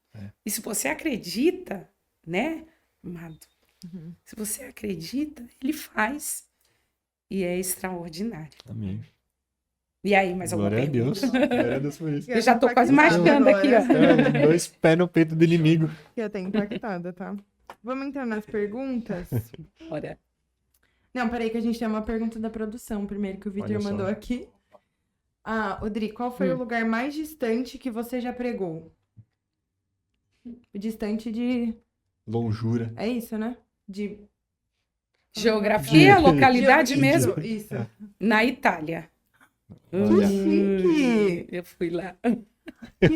S4: E se você acredita, né, amado, se você acredita, ele faz. E é extraordinário.
S3: Amém.
S4: E aí, mais alguma
S3: Glória a
S4: pergunta?
S3: Deus. Glória a Deus por isso.
S4: Eu já tô quase marchando aqui, ó.
S3: 2 pés no peito do inimigo.
S2: Eu tô impactada, tá? Vamos entrar nas perguntas?
S4: Olha,
S2: Não, peraí que a gente tem uma pergunta da produção primeiro que o Vitor
S3: Olha só.
S2: mandou aqui. Odri, qual foi o lugar mais distante que você já pregou? Distante de...
S3: Longura.
S2: É isso, né? De...
S4: geografia, localidade mesmo,
S2: Isso.
S4: na Itália.
S3: Olha.
S2: Chique!
S4: Eu fui lá.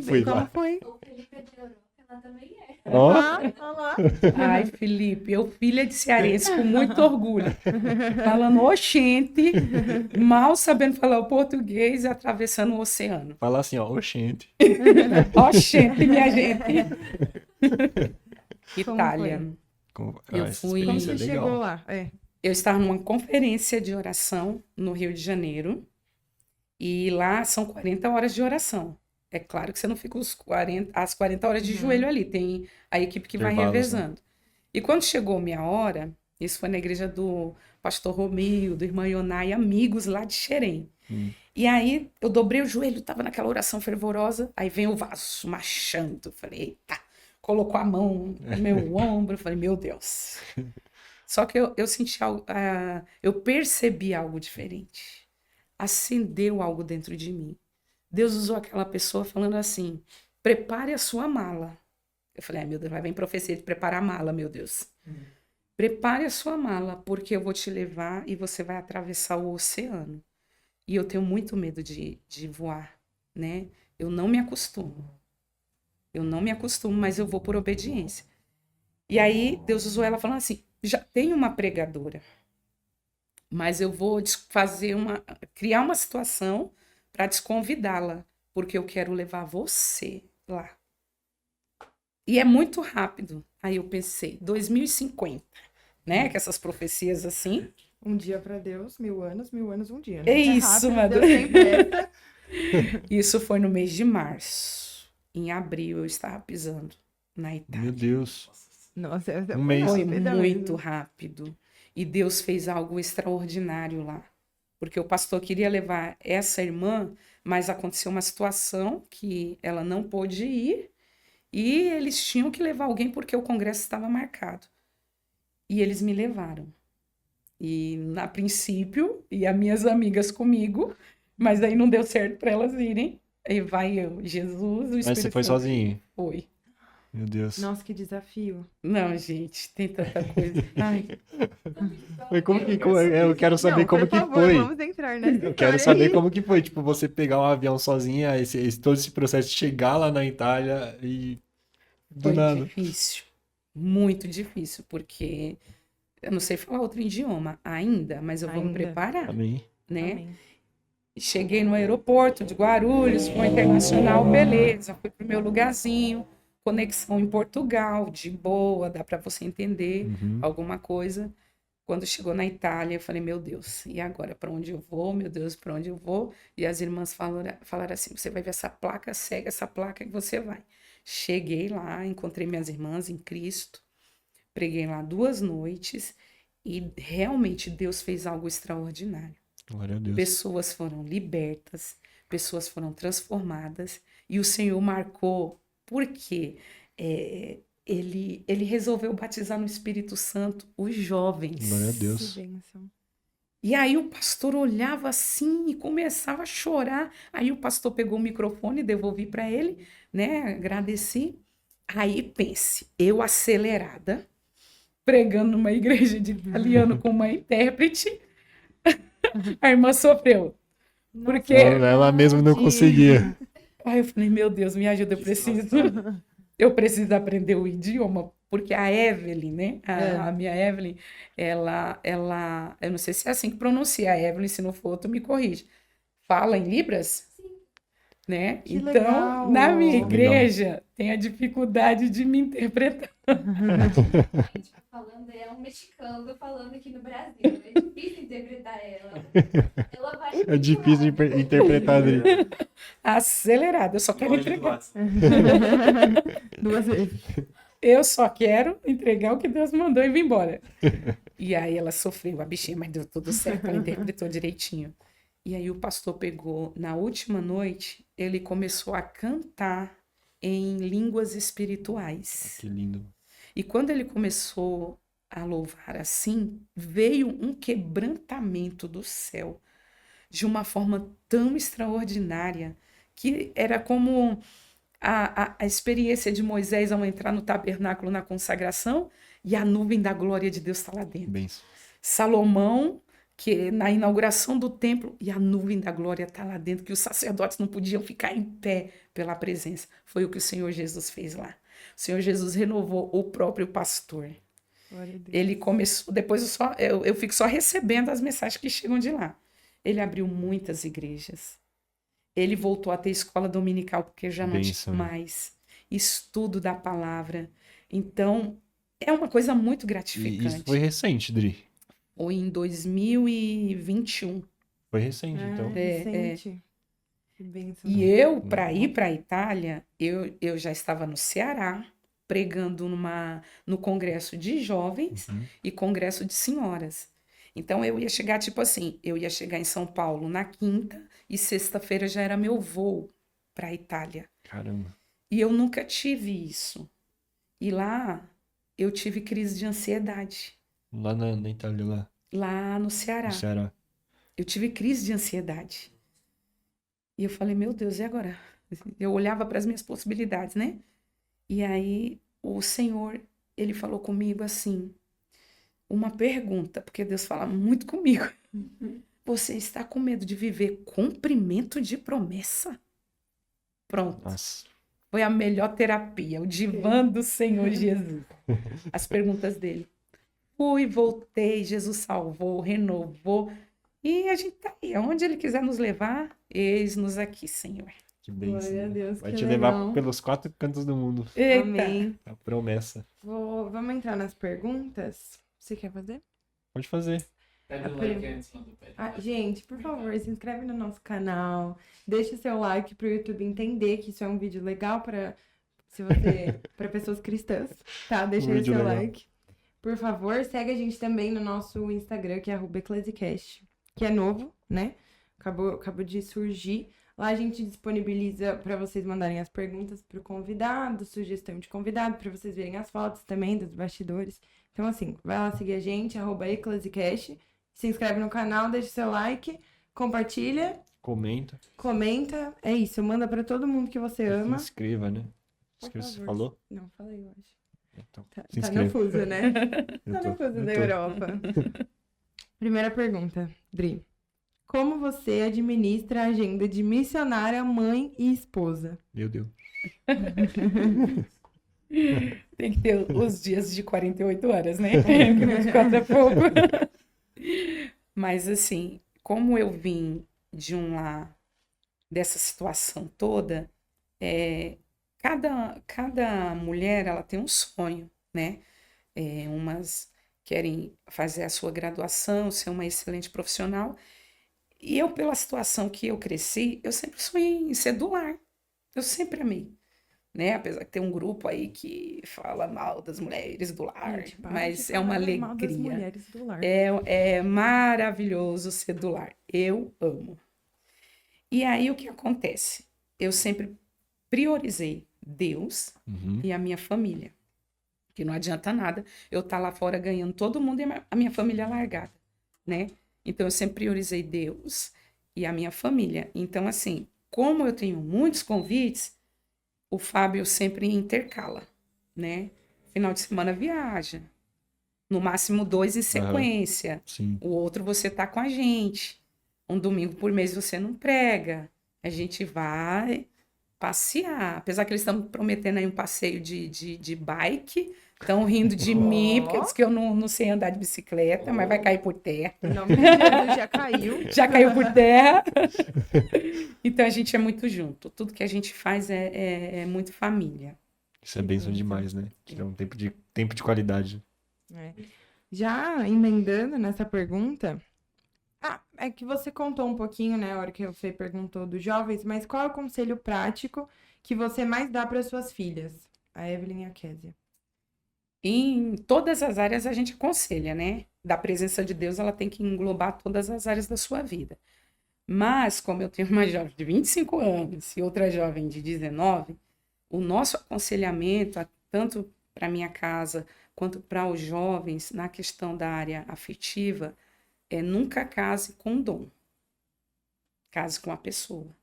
S3: Fui
S2: Como
S3: lá.
S2: foi?
S5: O Felipe é de Europa, ela também é.
S3: Ó,
S2: Olha lá.
S4: Ai, Felipe, eu filha de cearense com muito orgulho. Falando oxente, mal sabendo falar o português e atravessando o oceano.
S3: falar assim, ó, oxente.
S4: Oxente, minha gente. Itália. Eu
S3: Essa
S4: fui-
S2: Como
S3: experiência
S2: você
S3: é legal.
S2: chegou lá? É.
S4: Eu estava numa conferência de oração no Rio de Janeiro. E lá são 40 horas de oração. É claro que você não fica as 40 horas de joelho ali. Tem a equipe que vai
S3: Intervalos, né?
S4: revezando. E quando chegou minha hora, isso foi na igreja do pastor Romil, do irmão Ioná e amigos lá de Xerém. E aí eu dobrei o joelho, estava naquela oração fervorosa. Aí vem o vaso marchando. Falei, eita. Colocou a mão no meu ombro. Falei, meu Deus. Só que eu senti algo, eu percebi algo diferente. Acendeu algo dentro de mim. Deus usou aquela pessoa falando assim, prepare a sua mala. Eu falei, ai meu Deus, vai vir profecia de preparar a mala, meu Deus. Prepare a sua mala, porque eu vou te levar e você vai atravessar o oceano. E eu tenho muito medo de voar, né? Eu não me acostumo. Mas eu vou por obediência. E aí Deus usou ela falando assim, já tem uma pregadora, mas eu vou criar uma situação para desconvidá-la, porque eu quero levar você lá. E é muito rápido. Aí eu pensei, 2050, né? Que essas profecias assim.
S2: Um dia pra Deus, 1000 anos, um dia.
S4: É
S2: Né?
S4: isso,
S2: rápido,
S4: mano.
S2: Deus tem pressa.
S4: Isso foi no mês de março. Em abril eu estava pisando na Itália.
S3: Meu Deus.
S2: Nossa, essa
S3: Um mês.
S4: Foi
S2: rápida
S4: muito
S2: mesmo.
S4: rápido. E Deus fez algo extraordinário lá. Porque o pastor queria levar essa irmã, mas aconteceu uma situação que ela não pôde ir e eles tinham que levar alguém porque o congresso estava marcado. E eles me levaram. E, a princípio, e as minhas amigas comigo, mas aí não deu certo para elas irem. Aí vai eu, Jesus, o Espírito
S3: Mas você foi
S4: Santo.
S3: sozinho.
S4: Foi.
S3: Meu Deus.
S2: Nossa, que desafio.
S4: Não, gente, tem tanta coisa. Ai,
S3: Mas eu quero saber
S2: Não,
S3: como
S2: por
S3: que
S2: favor,
S3: foi.
S2: vamos entrar nessa
S3: Eu quero
S2: história
S3: saber
S2: aí.
S3: como que foi, tipo, você pegar um avião sozinha, todo esse processo de chegar lá na Itália e do
S4: foi
S3: nada.
S4: difícil. Muito difícil, porque eu não sei falar outro idioma ainda, mas eu vou me
S2: Ainda.
S4: preparar,
S3: Amém.
S4: né?
S2: Amém.
S4: Cheguei no aeroporto de Guarulhos, foi internacional, beleza, fui pro meu lugarzinho, conexão em Portugal, de boa, dá para você entender
S3: Uhum.
S4: alguma coisa. Quando chegou na Itália, eu falei, meu Deus, e agora para onde eu vou? Meu Deus, para onde eu vou? E as irmãs falaram assim: você vai ver essa placa, segue essa placa que você vai. Cheguei lá, encontrei minhas irmãs em Cristo, preguei lá 2 noites e realmente Deus fez algo extraordinário.
S3: Glória a Deus.
S4: Pessoas foram libertas, pessoas foram transformadas e o Senhor marcou porque ele resolveu batizar no Espírito Santo os jovens.
S3: Glória a
S2: Que
S3: Deus.
S2: bênção.
S4: E aí o pastor olhava assim e começava a chorar. Aí o pastor pegou o microfone, devolvi para ele, né? Agradeci. Aí pense, eu acelerada, pregando numa igreja de italiano com uma intérprete. A irmã sofreu. Porque
S3: Ela mesma não conseguia.
S4: aí eu falei, meu Deus, me ajuda, eu preciso aprender o idioma, porque a Evelyn, né? A minha Evelyn, ela, eu não sei se é assim que pronuncia a Evelyn, se não for, tu me corrige. Fala em Libras? Né?
S2: Que
S4: Então,
S2: legal.
S4: na minha
S3: Legal.
S4: igreja, tem a dificuldade de me interpretar.
S5: Gente, falando, é um mexicano falando aqui no Brasil. É difícil interpretar ela. Ela vai
S3: É difícil de interpretar ali.
S4: Acelerada, eu só quero
S1: Áudio do
S4: entregar.
S1: WhatsApp.
S2: 2 vezes.
S4: Eu só quero entregar o que Deus mandou e vir embora. E aí ela sofreu, a bichinha, mas deu tudo certo, ela interpretou direitinho. E aí o pastor pegou, na última noite, ele começou a cantar em línguas espirituais.
S3: Que lindo.
S4: E quando ele começou a louvar assim, veio um quebrantamento do céu de uma forma tão extraordinária que era como a experiência de Moisés ao entrar no tabernáculo na consagração e a nuvem da glória de Deus está lá dentro.
S3: Benção.
S4: Salomão, que na inauguração do templo, e a nuvem da glória está lá dentro, que os sacerdotes não podiam ficar em pé pela presença. Foi o que o Senhor Jesus fez lá. O Senhor Jesus renovou o próprio pastor.
S2: Glória a Deus.
S4: Ele começou, depois eu fico só recebendo as mensagens que chegam de lá. Ele abriu muitas igrejas. Ele voltou a ter escola dominical, porque já não
S3: Benção.
S4: tinha mais. Estudo da palavra. Então, é uma coisa muito
S3: E
S4: gratificante.
S3: isso foi recente, Dri.
S4: Foi em 2021.
S3: Foi recente,
S2: Ah,
S3: então.
S2: recente. Que bênção.
S4: E eu, para ir para a Itália, eu já estava no Ceará, pregando no congresso de jovens
S3: Uhum.
S4: e congresso de senhoras. Então, eu ia chegar, tipo assim, eu ia chegar em São Paulo na quinta e sexta-feira já era meu voo para a Itália.
S3: Caramba.
S4: E eu nunca tive isso. E lá, eu tive crise de ansiedade,
S3: Lá na Itália, lá
S4: lá no Ceará.
S3: no Ceará.
S4: Eu tive crise de ansiedade. E eu falei, meu Deus, e agora? Eu olhava para as minhas possibilidades, né? E aí o Senhor, ele falou comigo assim, uma pergunta, porque Deus fala muito comigo. Você está com medo de viver cumprimento de promessa? Pronto.
S3: Nossa.
S4: Foi a melhor terapia, o divã do Senhor Jesus. As perguntas dele. Fui, voltei, Jesus salvou, renovou. E a gente tá aí, aonde ele quiser nos levar, eis-nos aqui, Senhor.
S3: Que bênção.
S2: Glória a
S3: né?
S2: Deus,
S3: Vai
S2: que
S3: te
S2: legal.
S3: levar pelos 4 cantos do mundo.
S4: Eita.
S2: Amém.
S3: A promessa.
S2: Vamos entrar nas perguntas? Você quer fazer?
S3: Pode fazer.
S1: Pede o like antes, mano. Pede o like.
S2: Gente, por favor, se inscreve no nosso canal. Deixa seu like pro YouTube entender que isso é um vídeo legal para pessoas cristãs, tá? Deixa
S3: Um
S2: aí
S3: vídeo
S2: seu
S3: legal.
S2: like. Por favor, segue a gente também no nosso Instagram, que é @eclesiacast, que é novo, né? Acabou de surgir. Lá a gente disponibiliza para vocês mandarem as perguntas pro convidado, sugestão de convidado, para vocês verem as fotos também dos bastidores. Então, assim, vai lá seguir a gente, @eclesiacast. Se inscreve no canal, deixa seu like, compartilha,
S3: Comenta.
S2: comenta. É isso, manda pra todo mundo que você
S3: Se
S2: ama.
S3: inscreva, né?
S2: Por
S3: Você
S2: favor.
S3: falou?
S2: Não, falei, eu acho.
S3: Então,
S2: Tá,
S3: se
S2: tá no
S3: inscreve.
S2: fuso, né?
S3: Eu
S2: Tá
S3: tô,
S2: no fuso
S3: eu
S2: da
S3: tô.
S2: Europa. Primeira pergunta, Dri. Como você administra a agenda de missionária, mãe e esposa?
S3: Meu Deus.
S4: Tem que ter os dias de 48 horas, né? Porque 24 é pouco. Mas, assim, como eu vim de um lar dessa situação toda, cada mulher, ela tem um sonho, né? Umas querem fazer a sua graduação, ser uma excelente profissional. E eu, pela situação que eu cresci, eu sempre sonhei em ser do lar. Eu sempre amei. Né? Apesar de ter um grupo aí que fala mal das mulheres do lar,
S2: Gente, para
S4: mas
S2: de
S4: é uma
S2: falar mal das
S4: alegria.
S2: mulheres do lar.
S4: É maravilhoso ser do lar. Eu amo. E aí o que acontece? Eu sempre priorizei Deus
S3: Uhum.
S4: e a minha família. Que não adianta nada eu estar lá fora ganhando todo mundo e a minha família largada, né? Então eu sempre priorizei Deus e a minha família. Então, assim, como eu tenho muitos convites, o Fábio sempre intercala, né? Final de semana viaja. No máximo 2 em sequência.
S3: Sim.
S4: O outro você tá com a gente. Um domingo por mês você não prega. A gente vai passear. Apesar que eles estão prometendo aí um passeio de bike. Estão rindo de mim, porque diz que eu não sei andar de bicicleta, mas vai cair por terra.
S2: Em nome de Jesus, já caiu.
S4: Já caiu por terra. Então a gente é muito junto. Tudo que a gente faz é muito família.
S3: Isso é bênção demais, né? Tirar um tempo de qualidade.
S2: É. Já emendando nessa pergunta, é que você contou um pouquinho, né, a hora que você perguntou dos jovens, mas qual é o conselho prático que você mais dá para suas filhas? A Evelyn e a Késia.
S4: Em todas as áreas a gente aconselha, né? Da presença de Deus, ela tem que englobar todas as áreas da sua vida. Mas, como eu tenho uma jovem de 25 anos e outra jovem de 19, o nosso aconselhamento, tanto para minha casa quanto para os jovens, na questão da área afetiva, é nunca case com dom. Case com a pessoa,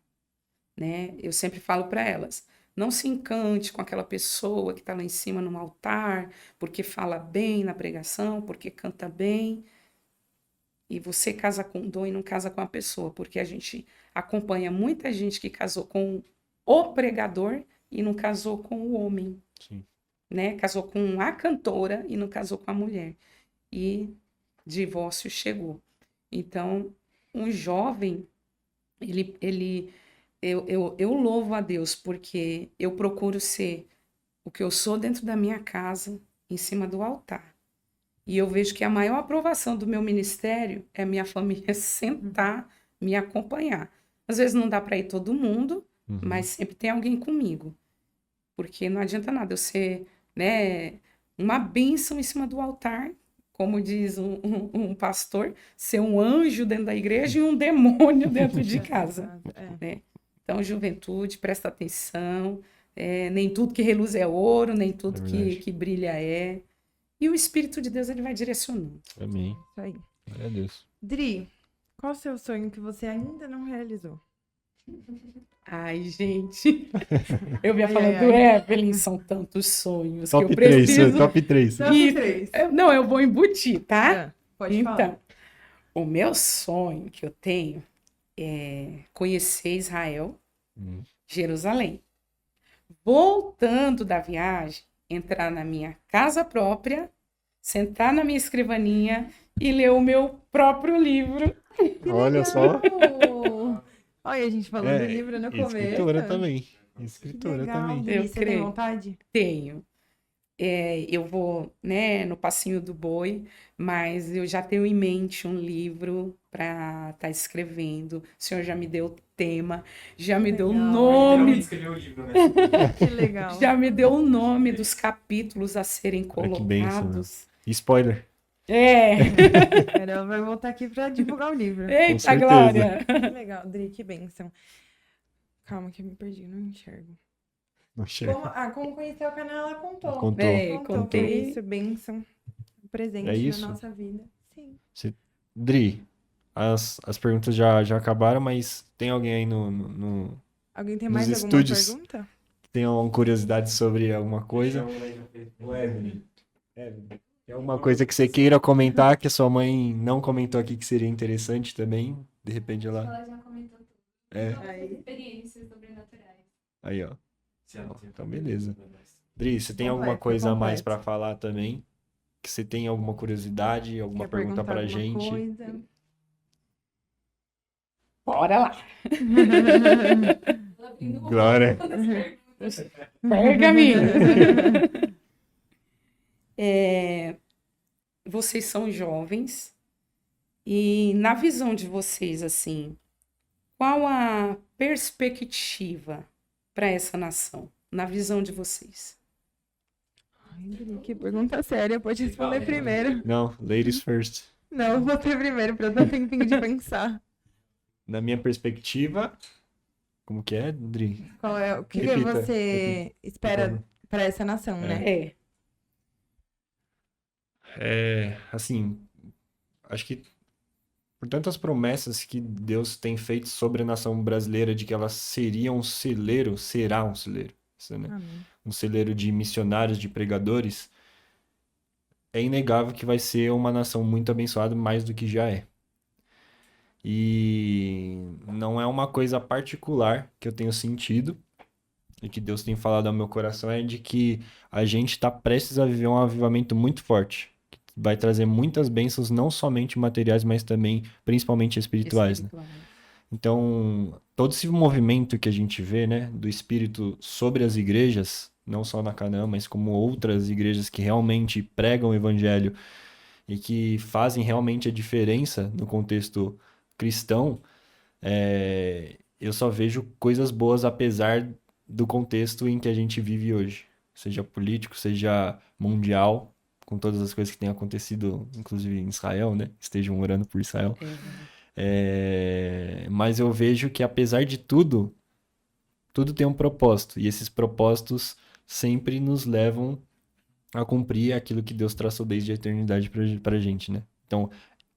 S4: né? Eu sempre falo para elas, não se encante com aquela pessoa que está lá em cima no altar, porque fala bem na pregação, porque canta bem. E você casa com dom e não casa com a pessoa, porque a gente acompanha muita gente que casou com o pregador e não casou com o homem.
S3: Sim.
S4: Né? Casou com a cantora e não casou com a mulher. E divórcio chegou. Então, um jovem, eu louvo a Deus, porque eu procuro ser o que eu sou dentro da minha casa, em cima do altar. E eu vejo que a maior aprovação do meu ministério é minha família sentar, me acompanhar. Às vezes não dá para ir todo mundo, mas sempre tem alguém comigo. Porque não adianta nada eu ser, né, uma bênção em cima do altar, como diz um pastor, ser um anjo dentro da igreja e um demônio dentro de casa. Né? Então, juventude, presta atenção. Nem tudo que reluz é ouro, nem tudo que brilha é. E o Espírito de Deus, ele vai direcionando.
S3: Amém.
S2: Isso aí.
S3: Glória a Deus.
S2: Dri, qual o seu sonho que você ainda não realizou?
S4: Ai, gente. Eu vinha falando, Evelyn, são tantos sonhos
S3: Top
S4: que eu preciso.
S3: Top 3.
S2: Top 3.
S4: Não, eu vou embutir, tá?
S2: Pode falar.
S4: O meu sonho que eu tenho é conhecer Israel, Jerusalém. Voltando da viagem, entrar na minha casa própria, sentar na minha escrivaninha e ler o meu próprio livro.
S3: Olha só.
S2: Olha, a gente falando do livro no começo.
S3: Escritora também. Escritora também.
S2: Dri, você tem vontade?
S4: Tenho. Eu vou, né, no passinho do boi, mas eu já tenho em mente um livro para estar escrevendo. O senhor já me deu o tema, já me deu o nome.
S2: Que legal.
S4: Já me deu o nome dos capítulos a serem colocados.
S3: Que bênção, spoiler.
S2: Ela vai voltar aqui para divulgar o livro.
S4: Eita, Glória!
S2: Que legal, Dri, que bênção. Calma que eu me perdi, não enxergo. Como conhecer o canal, ela contou.
S4: Contei.
S2: Isso, bênção. Presente na nossa vida. Sim.
S3: Dri, as perguntas já acabaram, mas tem alguém aí
S2: Alguém tem mais alguma
S3: estúdios
S2: pergunta?
S3: Tem alguma curiosidade sobre alguma coisa? Tem alguma coisa que você queira comentar que a sua mãe não comentou aqui que seria interessante também? De repente ela.
S5: Ela já comentou tudo.
S3: É,
S5: Só essas experiências sobrenaturais.
S3: aí, ó. Então, beleza. Dri, você tem
S2: Completo,
S3: alguma coisa a mais
S2: completo.
S3: pra falar também? Que você tem alguma curiosidade, alguma
S2: Quer
S3: pergunta
S2: perguntar
S3: pra
S2: alguma
S3: gente?
S2: coisa?
S4: Bora lá.
S5: Ela abrindo o
S3: Glória.
S5: rolo das perguntas.
S4: Pergaminho. Vocês são jovens e na visão de vocês, assim, qual a perspectiva para essa nação? Na visão de vocês?
S2: Ai, Dri, que pergunta séria. Pode responder primeiro.
S3: Não, ladies first.
S2: Não, você primeiro, pra eu dar um tempinho de pensar.
S3: Na minha perspectiva, como que é, Dri?
S2: Qual é, o que
S3: Repita,
S2: você espera para essa nação, né?
S4: É,
S3: Assim, acho que por tantas promessas que Deus tem feito sobre a nação brasileira de que ela seria um celeiro, será um celeiro, isso, né?
S2: Amém.
S3: Um celeiro de missionários, de pregadores, é inegável que vai ser uma nação muito abençoada, mais do que já é. E não é uma coisa particular que eu tenho sentido, e que Deus tem falado ao meu coração, é de que a gente está prestes a viver um avivamento muito forte, que vai trazer muitas bênçãos, não somente materiais, mas também, principalmente espirituais, né?
S4: espiritual.
S3: Então, todo esse movimento que a gente vê, né, do Espírito sobre as igrejas, não só na Canaã, mas como outras igrejas que realmente pregam o evangelho e que fazem realmente a diferença no contexto cristão, eu só vejo coisas boas apesar do contexto em que a gente vive hoje, seja político, seja mundial, com todas as coisas que têm acontecido, inclusive em Israel, né? Estejam orando por Israel. Mas eu vejo que apesar de tudo, tudo tem um propósito, e esses propósitos sempre nos levam a cumprir aquilo que Deus traçou desde a eternidade pra gente, né? Então,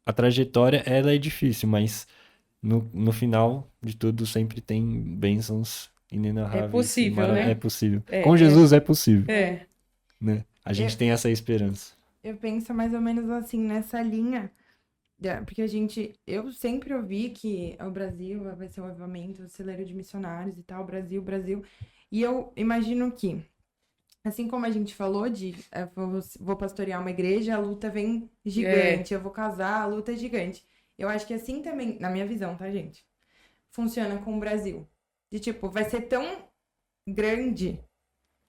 S3: a trajetória, ela é difícil, mas no final de tudo sempre tem bênçãos inenarráveis.
S4: É possível, né?
S3: É possível.
S4: É,
S3: Com Jesus é possível,
S4: É,
S3: né? A gente tem essa esperança.
S2: Eu penso mais ou menos assim, nessa linha. Porque eu sempre ouvi que o Brasil vai ser um avivamento, o celeiro de missionários e tal, Brasil, Brasil. E eu imagino que, assim como a gente falou vou pastorear uma igreja, a luta vem gigante, eu vou casar, a luta é gigante. Eu acho que assim também, na minha visão, tá, gente? Funciona com o Brasil. De tipo, vai ser tão grande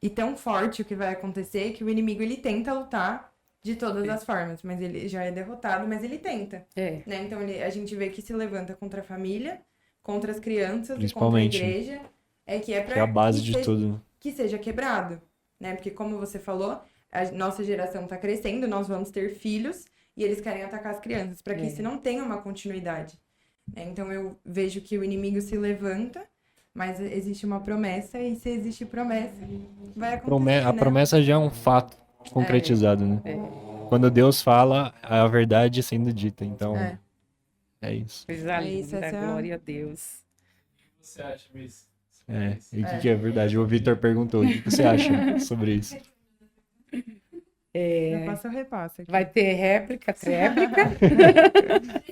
S2: e tão forte o que vai acontecer que o inimigo, ele tenta lutar de todas as formas, mas ele já é derrotado, mas ele tenta, né? Então a gente vê que se levanta contra a família, contra as crianças, contra a
S3: Principalmente.
S2: igreja, que é
S3: Que é a
S2: pra
S3: base de tudo.
S2: que seja quebrado, né? Porque como você falou, a nossa geração tá crescendo, nós vamos ter filhos e eles querem atacar as crianças, para que isso não tenha uma continuidade, né? Então eu vejo que o inimigo se levanta, mas existe uma promessa, e se existe promessa, vai acontecer,
S3: A
S2: né?
S3: promessa já é um fato concretizado, né? Quando Deus fala, a verdade sendo dita. Então, é isso.
S4: coisa
S2: É isso,
S4: linda,
S2: essa é a-
S4: glória a Deus.
S1: O que você acha, Miss?
S3: E o que é verdade? O Vitor perguntou, o que você acha sobre isso?
S2: Eu passo ou repasso aqui.
S4: Vai ter réplica, tréplica.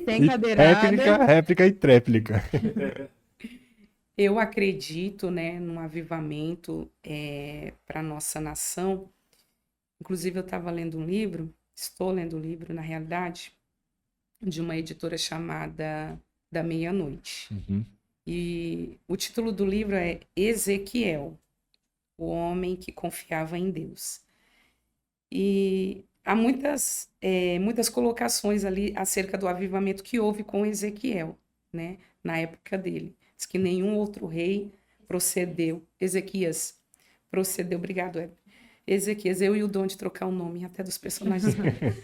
S2: Tem cadeirada.
S3: Réplica e tréplica.
S4: Eu acredito, né, num avivamento para nossa nação. Inclusive, eu estava lendo um livro, estou lendo um livro, na realidade, de uma editora chamada Da Meia-Noite. E o título do livro é Ezequiel, o homem que confiava em Deus. E há muitas colocações ali acerca do avivamento que houve com Ezequiel, né, na época dele. Diz que nenhum outro rei procedeu. Ezequias procedeu. Obrigado, Hebe. Ezequias, eu e o dom de trocar o nome até dos personagens.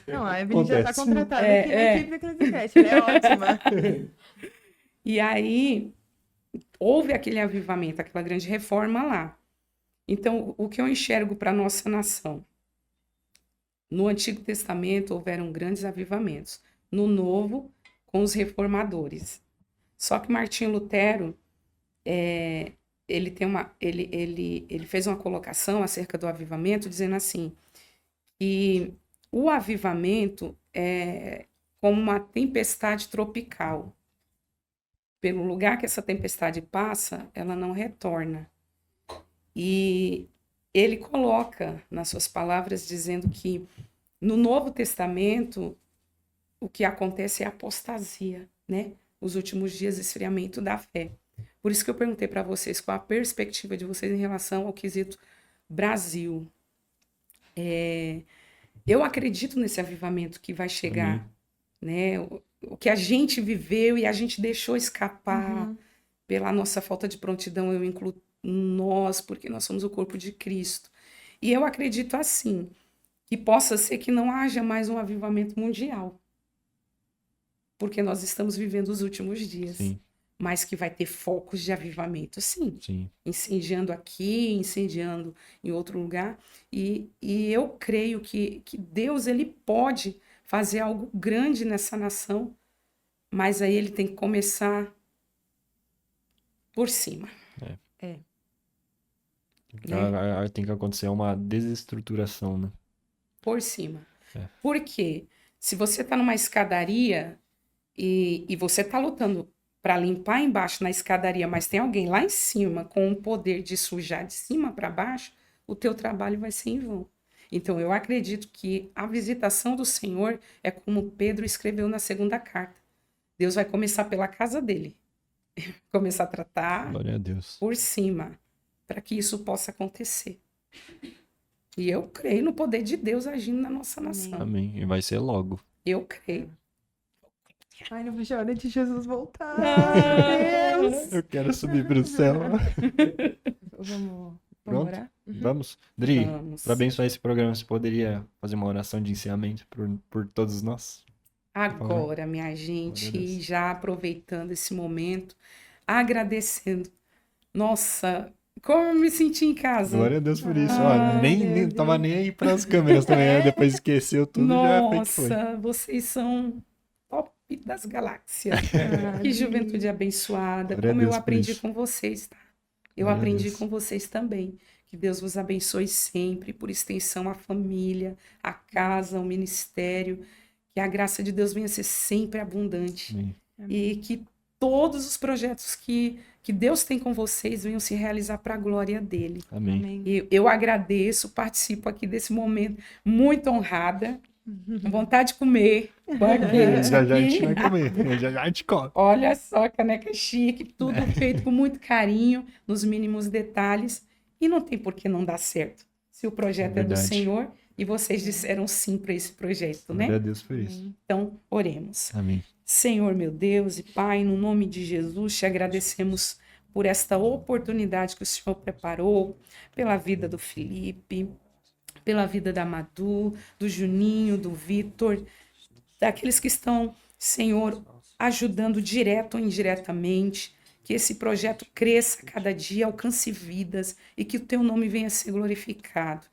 S2: Não, a Evelyn já tá
S3: Acontece.
S2: contratada aqui na equipe do Eclesiastes, ela é ótima.
S4: E aí, houve aquele avivamento, aquela grande reforma lá. Então, o que eu enxergo para a nossa nação? No Antigo Testamento, houveram grandes avivamentos. No Novo, com os reformadores. Só que Martinho Lutero ele fez uma colocação acerca do avivamento, dizendo assim, que o avivamento é como uma tempestade tropical. Pelo lugar que essa tempestade passa, ela não retorna. E ele coloca nas suas palavras dizendo que no Novo Testamento o que acontece é apostasia, né? Os últimos dias, esfriamento da fé. Por isso que eu perguntei para vocês qual a perspectiva de vocês em relação ao quesito Brasil. Eu acredito nesse avivamento que vai chegar, né? O que a gente viveu e a gente deixou escapar pela nossa falta de prontidão, eu incluo nós, porque nós somos o corpo de Cristo. E eu acredito assim, que possa ser que não haja mais um avivamento mundial, porque nós estamos vivendo os últimos dias.
S3: Sim.
S4: Mas que vai ter focos de avivamento, sim.
S3: Sim.
S4: Incendiando aqui, incendiando em outro lugar. E eu creio que Deus, ele pode fazer algo grande nessa nação, mas aí ele tem que começar por cima.
S3: Tem que acontecer uma desestruturação, né?
S4: Por cima.
S3: É.
S4: Porque se você está numa escadaria e você está lutando para limpar embaixo na escadaria, mas tem alguém lá em cima com o poder de sujar de cima para baixo, o teu trabalho vai ser em vão. Então, eu acredito que a visitação do Senhor é como Pedro escreveu na segunda carta. Deus vai começar pela casa dele. Começar a tratar
S3: Glória a Deus.
S4: por cima, para que isso possa acontecer. E eu creio no poder de Deus agindo na nossa nação.
S3: Amém. E vai ser logo.
S4: Eu creio.
S2: Ai, não vejo a hora de Jesus voltar.
S4: Meu
S2: Deus.
S3: Eu quero subir pro céu.
S2: Vamos
S3: Pronto?
S2: orar?
S3: Vamos? Dri,
S4: Vamos.
S3: para abençoar esse programa, você poderia fazer uma oração de encerramento por todos nós?
S4: Agora, minha
S3: Glória a
S4: gente,
S3: Deus.
S4: já aproveitando esse momento, agradecendo. Nossa, como eu me senti em casa.
S3: Glória a Deus por isso.
S2: Ah,
S3: Ó, nem
S2: meu
S3: tava
S2: Deus.
S3: nem aí pras câmeras também, né? Depois esqueceu tudo, já foi que foi.
S4: Nossa, vocês são top das galáxias.
S2: Ah,
S4: Que juventude abençoada.
S3: Glória a
S4: Como eu
S3: Deus por
S4: aprendi
S3: isso.
S4: com vocês, tá? Eu
S3: Glória a
S4: aprendi
S3: Deus.
S4: com vocês também. Que Deus vos abençoe sempre, por extensão a família, a casa, o ministério. Que a graça de Deus venha ser sempre abundante.
S3: Amém.
S4: E que todos os projetos que Deus tem com vocês venham se realizar para a glória dele.
S3: Amém.
S2: Amém.
S4: E eu agradeço, participo aqui desse momento muito honrada, com vontade de comer.
S3: Já já a gente vai comer. Já já a gente come.
S4: Olha só, caneca chique, tudo feito com muito carinho, nos mínimos detalhes. E não tem por que não dar certo. Se o projeto é do
S3: Verdade.
S4: Senhor e vocês disseram sim para esse projeto, né?
S3: Glória a Deus por isso.
S4: Então, oremos.
S3: Amém.
S4: Senhor, meu Deus e Pai, no nome de Jesus, te agradecemos por esta oportunidade que o Senhor preparou, pela vida do Felipe, pela vida da Madu, do Juninho, do Vitor, daqueles que estão, Senhor, ajudando direto ou indiretamente, que esse projeto cresça cada dia, alcance vidas e que o teu nome venha a ser glorificado.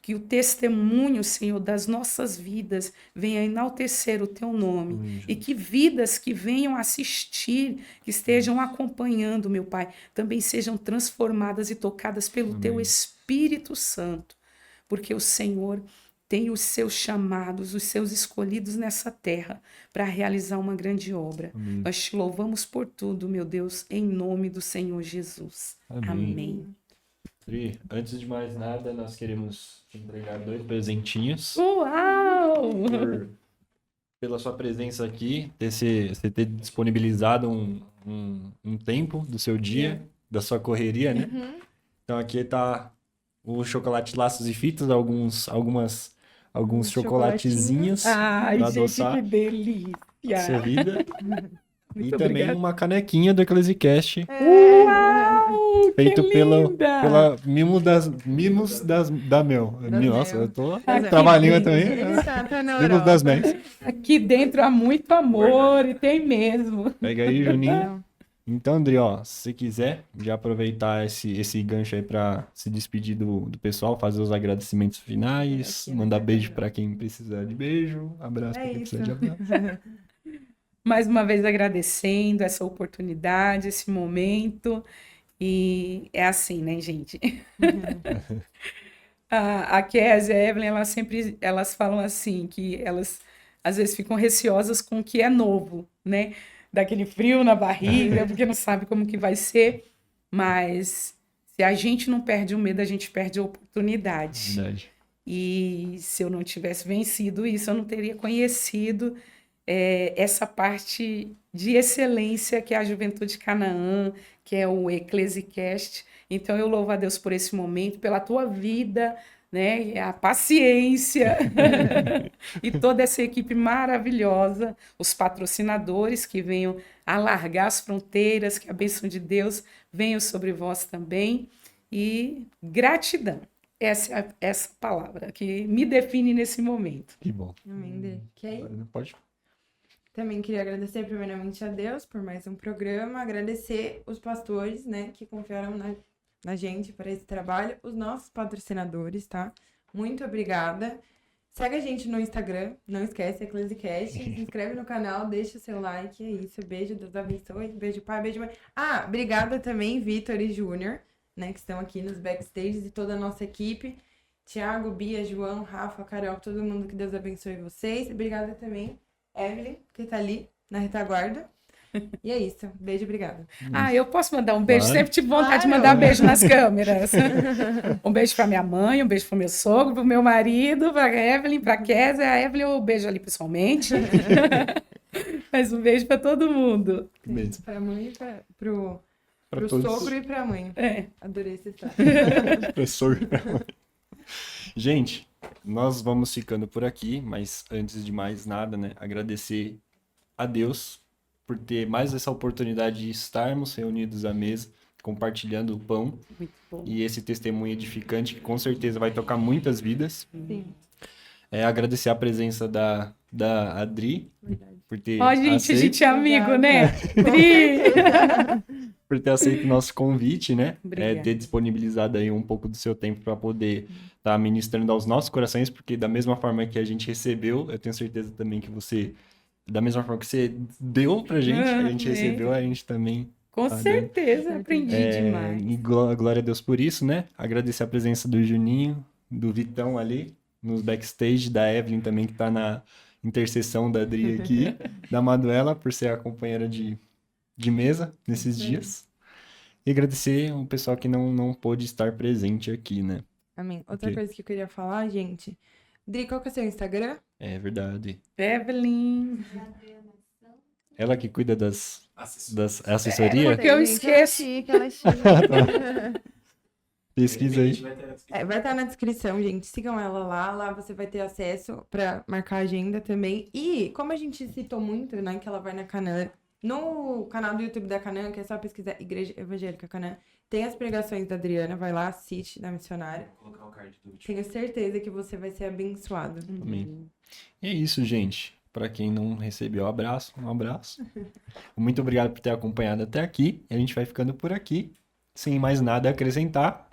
S4: Que o testemunho, Senhor, das nossas vidas venha enaltecer o teu nome.
S3: Amém,
S4: E que vidas que venham assistir, que estejam acompanhando, meu Pai, também sejam transformadas e tocadas pelo teu
S3: Amém.
S4: Espírito Santo. Porque o Senhor tem os seus chamados, os seus escolhidos nessa terra para realizar uma grande obra.
S3: Amém.
S4: Nós te louvamos por tudo, meu Deus, em nome do Senhor Jesus.
S3: Amém.
S4: Amém.
S3: Pri, antes de mais nada, nós queremos te entregar 2 presentinhos.
S4: Uau!
S3: Pela sua presença aqui, você ter disponibilizado um tempo do seu dia, da sua correria, né? Então aqui tá o chocolate Laços e Fitas, alguns chocolatezinhos
S4: Ai,
S3: pra
S4: gente,
S3: adoçar
S4: que delícia!
S3: a sua vida. E
S4: Muito
S3: também
S4: obrigada.
S3: uma canequinha do Eclesiastes,
S4: Uau!
S3: feito
S4: que
S3: pela
S4: linda!
S3: Mimos da Mel. Nossa,
S2: Mel.
S3: eu tô
S4: Aqui
S3: trava-língua
S4: dentro.
S3: também.
S2: Ele tá na
S3: Mimos
S2: Europa.
S3: das Mel.
S4: Aqui dentro há muito amor e tem mesmo.
S3: Pega aí, Juninho. Então, André, ó, se você quiser já aproveitar esse gancho aí pra se despedir do pessoal, fazer os agradecimentos finais, mandar beijo pra quem precisar de beijo, abraço pra
S2: É
S3: quem
S2: isso.
S3: precisa de abraço.
S4: Mais uma vez agradecendo essa oportunidade, esse momento. E é assim, né, gente? A Kézia e a Evelyn, elas falam assim, que elas às vezes ficam receosas com o que é novo, né? Daquele frio na barriga, porque não sabe como que vai ser, mas se a gente não perde o medo, a gente perde a oportunidade.
S3: Verdade.
S4: E se eu não tivesse vencido isso, eu não teria conhecido essa parte de excelência que é a Juventude Canaã, que é o Eclesicast. Então, eu louvo a Deus por esse momento, pela tua vida, né? A paciência e toda essa equipe maravilhosa, os patrocinadores que venham alargar as fronteiras, que a bênção de Deus venha sobre vós também. E gratidão. Essa palavra que me define nesse momento.
S3: Que bom.
S2: Amém, Dê. Ok?
S3: Pode.
S2: Também queria agradecer primeiramente a Deus por mais um programa, agradecer os pastores, né, que confiaram na gente para esse trabalho, os nossos patrocinadores, tá? Muito obrigada. Segue a gente no Instagram, não esquece, Eclesicast, se inscreve no canal, deixa o seu like, é isso, beijo, Deus abençoe, beijo pai, beijo mãe. Ah, obrigada também, Vitor e Júnior, né, que estão aqui nos backstages e toda a nossa equipe. Tiago, Bia, João, Rafa, Carol, todo mundo, que Deus abençoe vocês. Obrigada também, Evelyn, que tá ali na retaguarda. E é isso. Beijo, obrigada.
S4: Eu posso mandar um beijo?
S3: Claro.
S4: Sempre tive vontade de
S2: Claro.
S4: mandar beijo nas câmeras. Um beijo para minha mãe, um beijo para o meu sogro, para o meu marido, para a Evelyn, para a Kézia. A Evelyn eu beijo ali pessoalmente. Mas um beijo para todo mundo.
S3: Beijo.
S2: Pra mãe e pro
S3: todos.
S2: sogro e pra mãe.
S4: É.
S2: Adorei esse estado.
S3: Professor. Gente, nós vamos ficando por aqui, mas antes de mais nada, né, agradecer a Deus por ter mais essa oportunidade de estarmos reunidos à mesa, compartilhando o pão
S4: Muito bom.
S3: e esse testemunho edificante que com certeza vai tocar muitas vidas.
S2: Sim,
S3: Agradecer a presença da Adri
S2: verdade.
S3: por ter
S4: Ó, gente, a
S3: aceito,
S4: gente é amigo,
S2: Obrigada.
S4: né? Pri.
S3: por ter aceito o nosso convite, né?
S4: Obrigada.
S3: Ter disponibilizado aí um pouco do seu tempo para poder estar ministrando aos nossos corações, porque da mesma forma que a gente recebeu, eu tenho certeza também que você, da mesma forma que você deu pra gente, a gente
S4: Amém.
S3: recebeu, a gente também.
S4: Com
S3: Tá
S4: certeza, aprendi demais.
S3: E glória a Deus por isso, né? Agradecer a presença do Juninho, do Vitão ali, nos backstage, da Evelyn também, que tá na intercessão da Adri aqui, da Manuela, por ser a companheira de mesa nesses dias. E agradecer o pessoal que não pôde estar presente aqui, né?
S2: Amém. Outra
S3: Ok.
S2: coisa que eu queria falar, gente. Dri, qual que é o seu Instagram?
S3: É verdade.
S4: Evelyn.
S3: Ela que cuida das
S1: Assessor.
S3: assessoria?
S4: porque eu
S2: Gente,
S4: esqueço.
S2: Ela é chique.
S3: Pesquisa aí.
S1: Vai ter na descrição.
S2: Vai estar na descrição, gente. Sigam ela lá. Lá você vai ter acesso pra marcar a agenda também. E, como a gente citou muito, né, que ela vai na Canaã, no canal do YouTube da Canaã, que é só pesquisar Igreja Evangélica Canaã, tem as pregações da Adriana. Vai lá, assiste, da missionária.
S1: Vou colocar o card do vídeo.
S2: Tenho certeza que você vai ser abençoado.
S3: Amém. E é isso, gente. Para quem não recebeu um abraço. Muito obrigado por ter acompanhado até aqui. A gente vai ficando por aqui. Sem mais nada a acrescentar.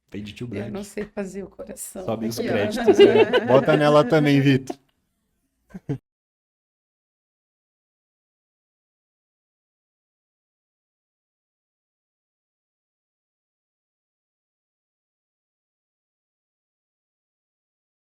S3: Fade to
S4: Eu
S3: black.
S4: não sei fazer o coração.
S3: Sobe os
S2: Aqui, ó.
S3: créditos. Né? Bota nela também, Vitor.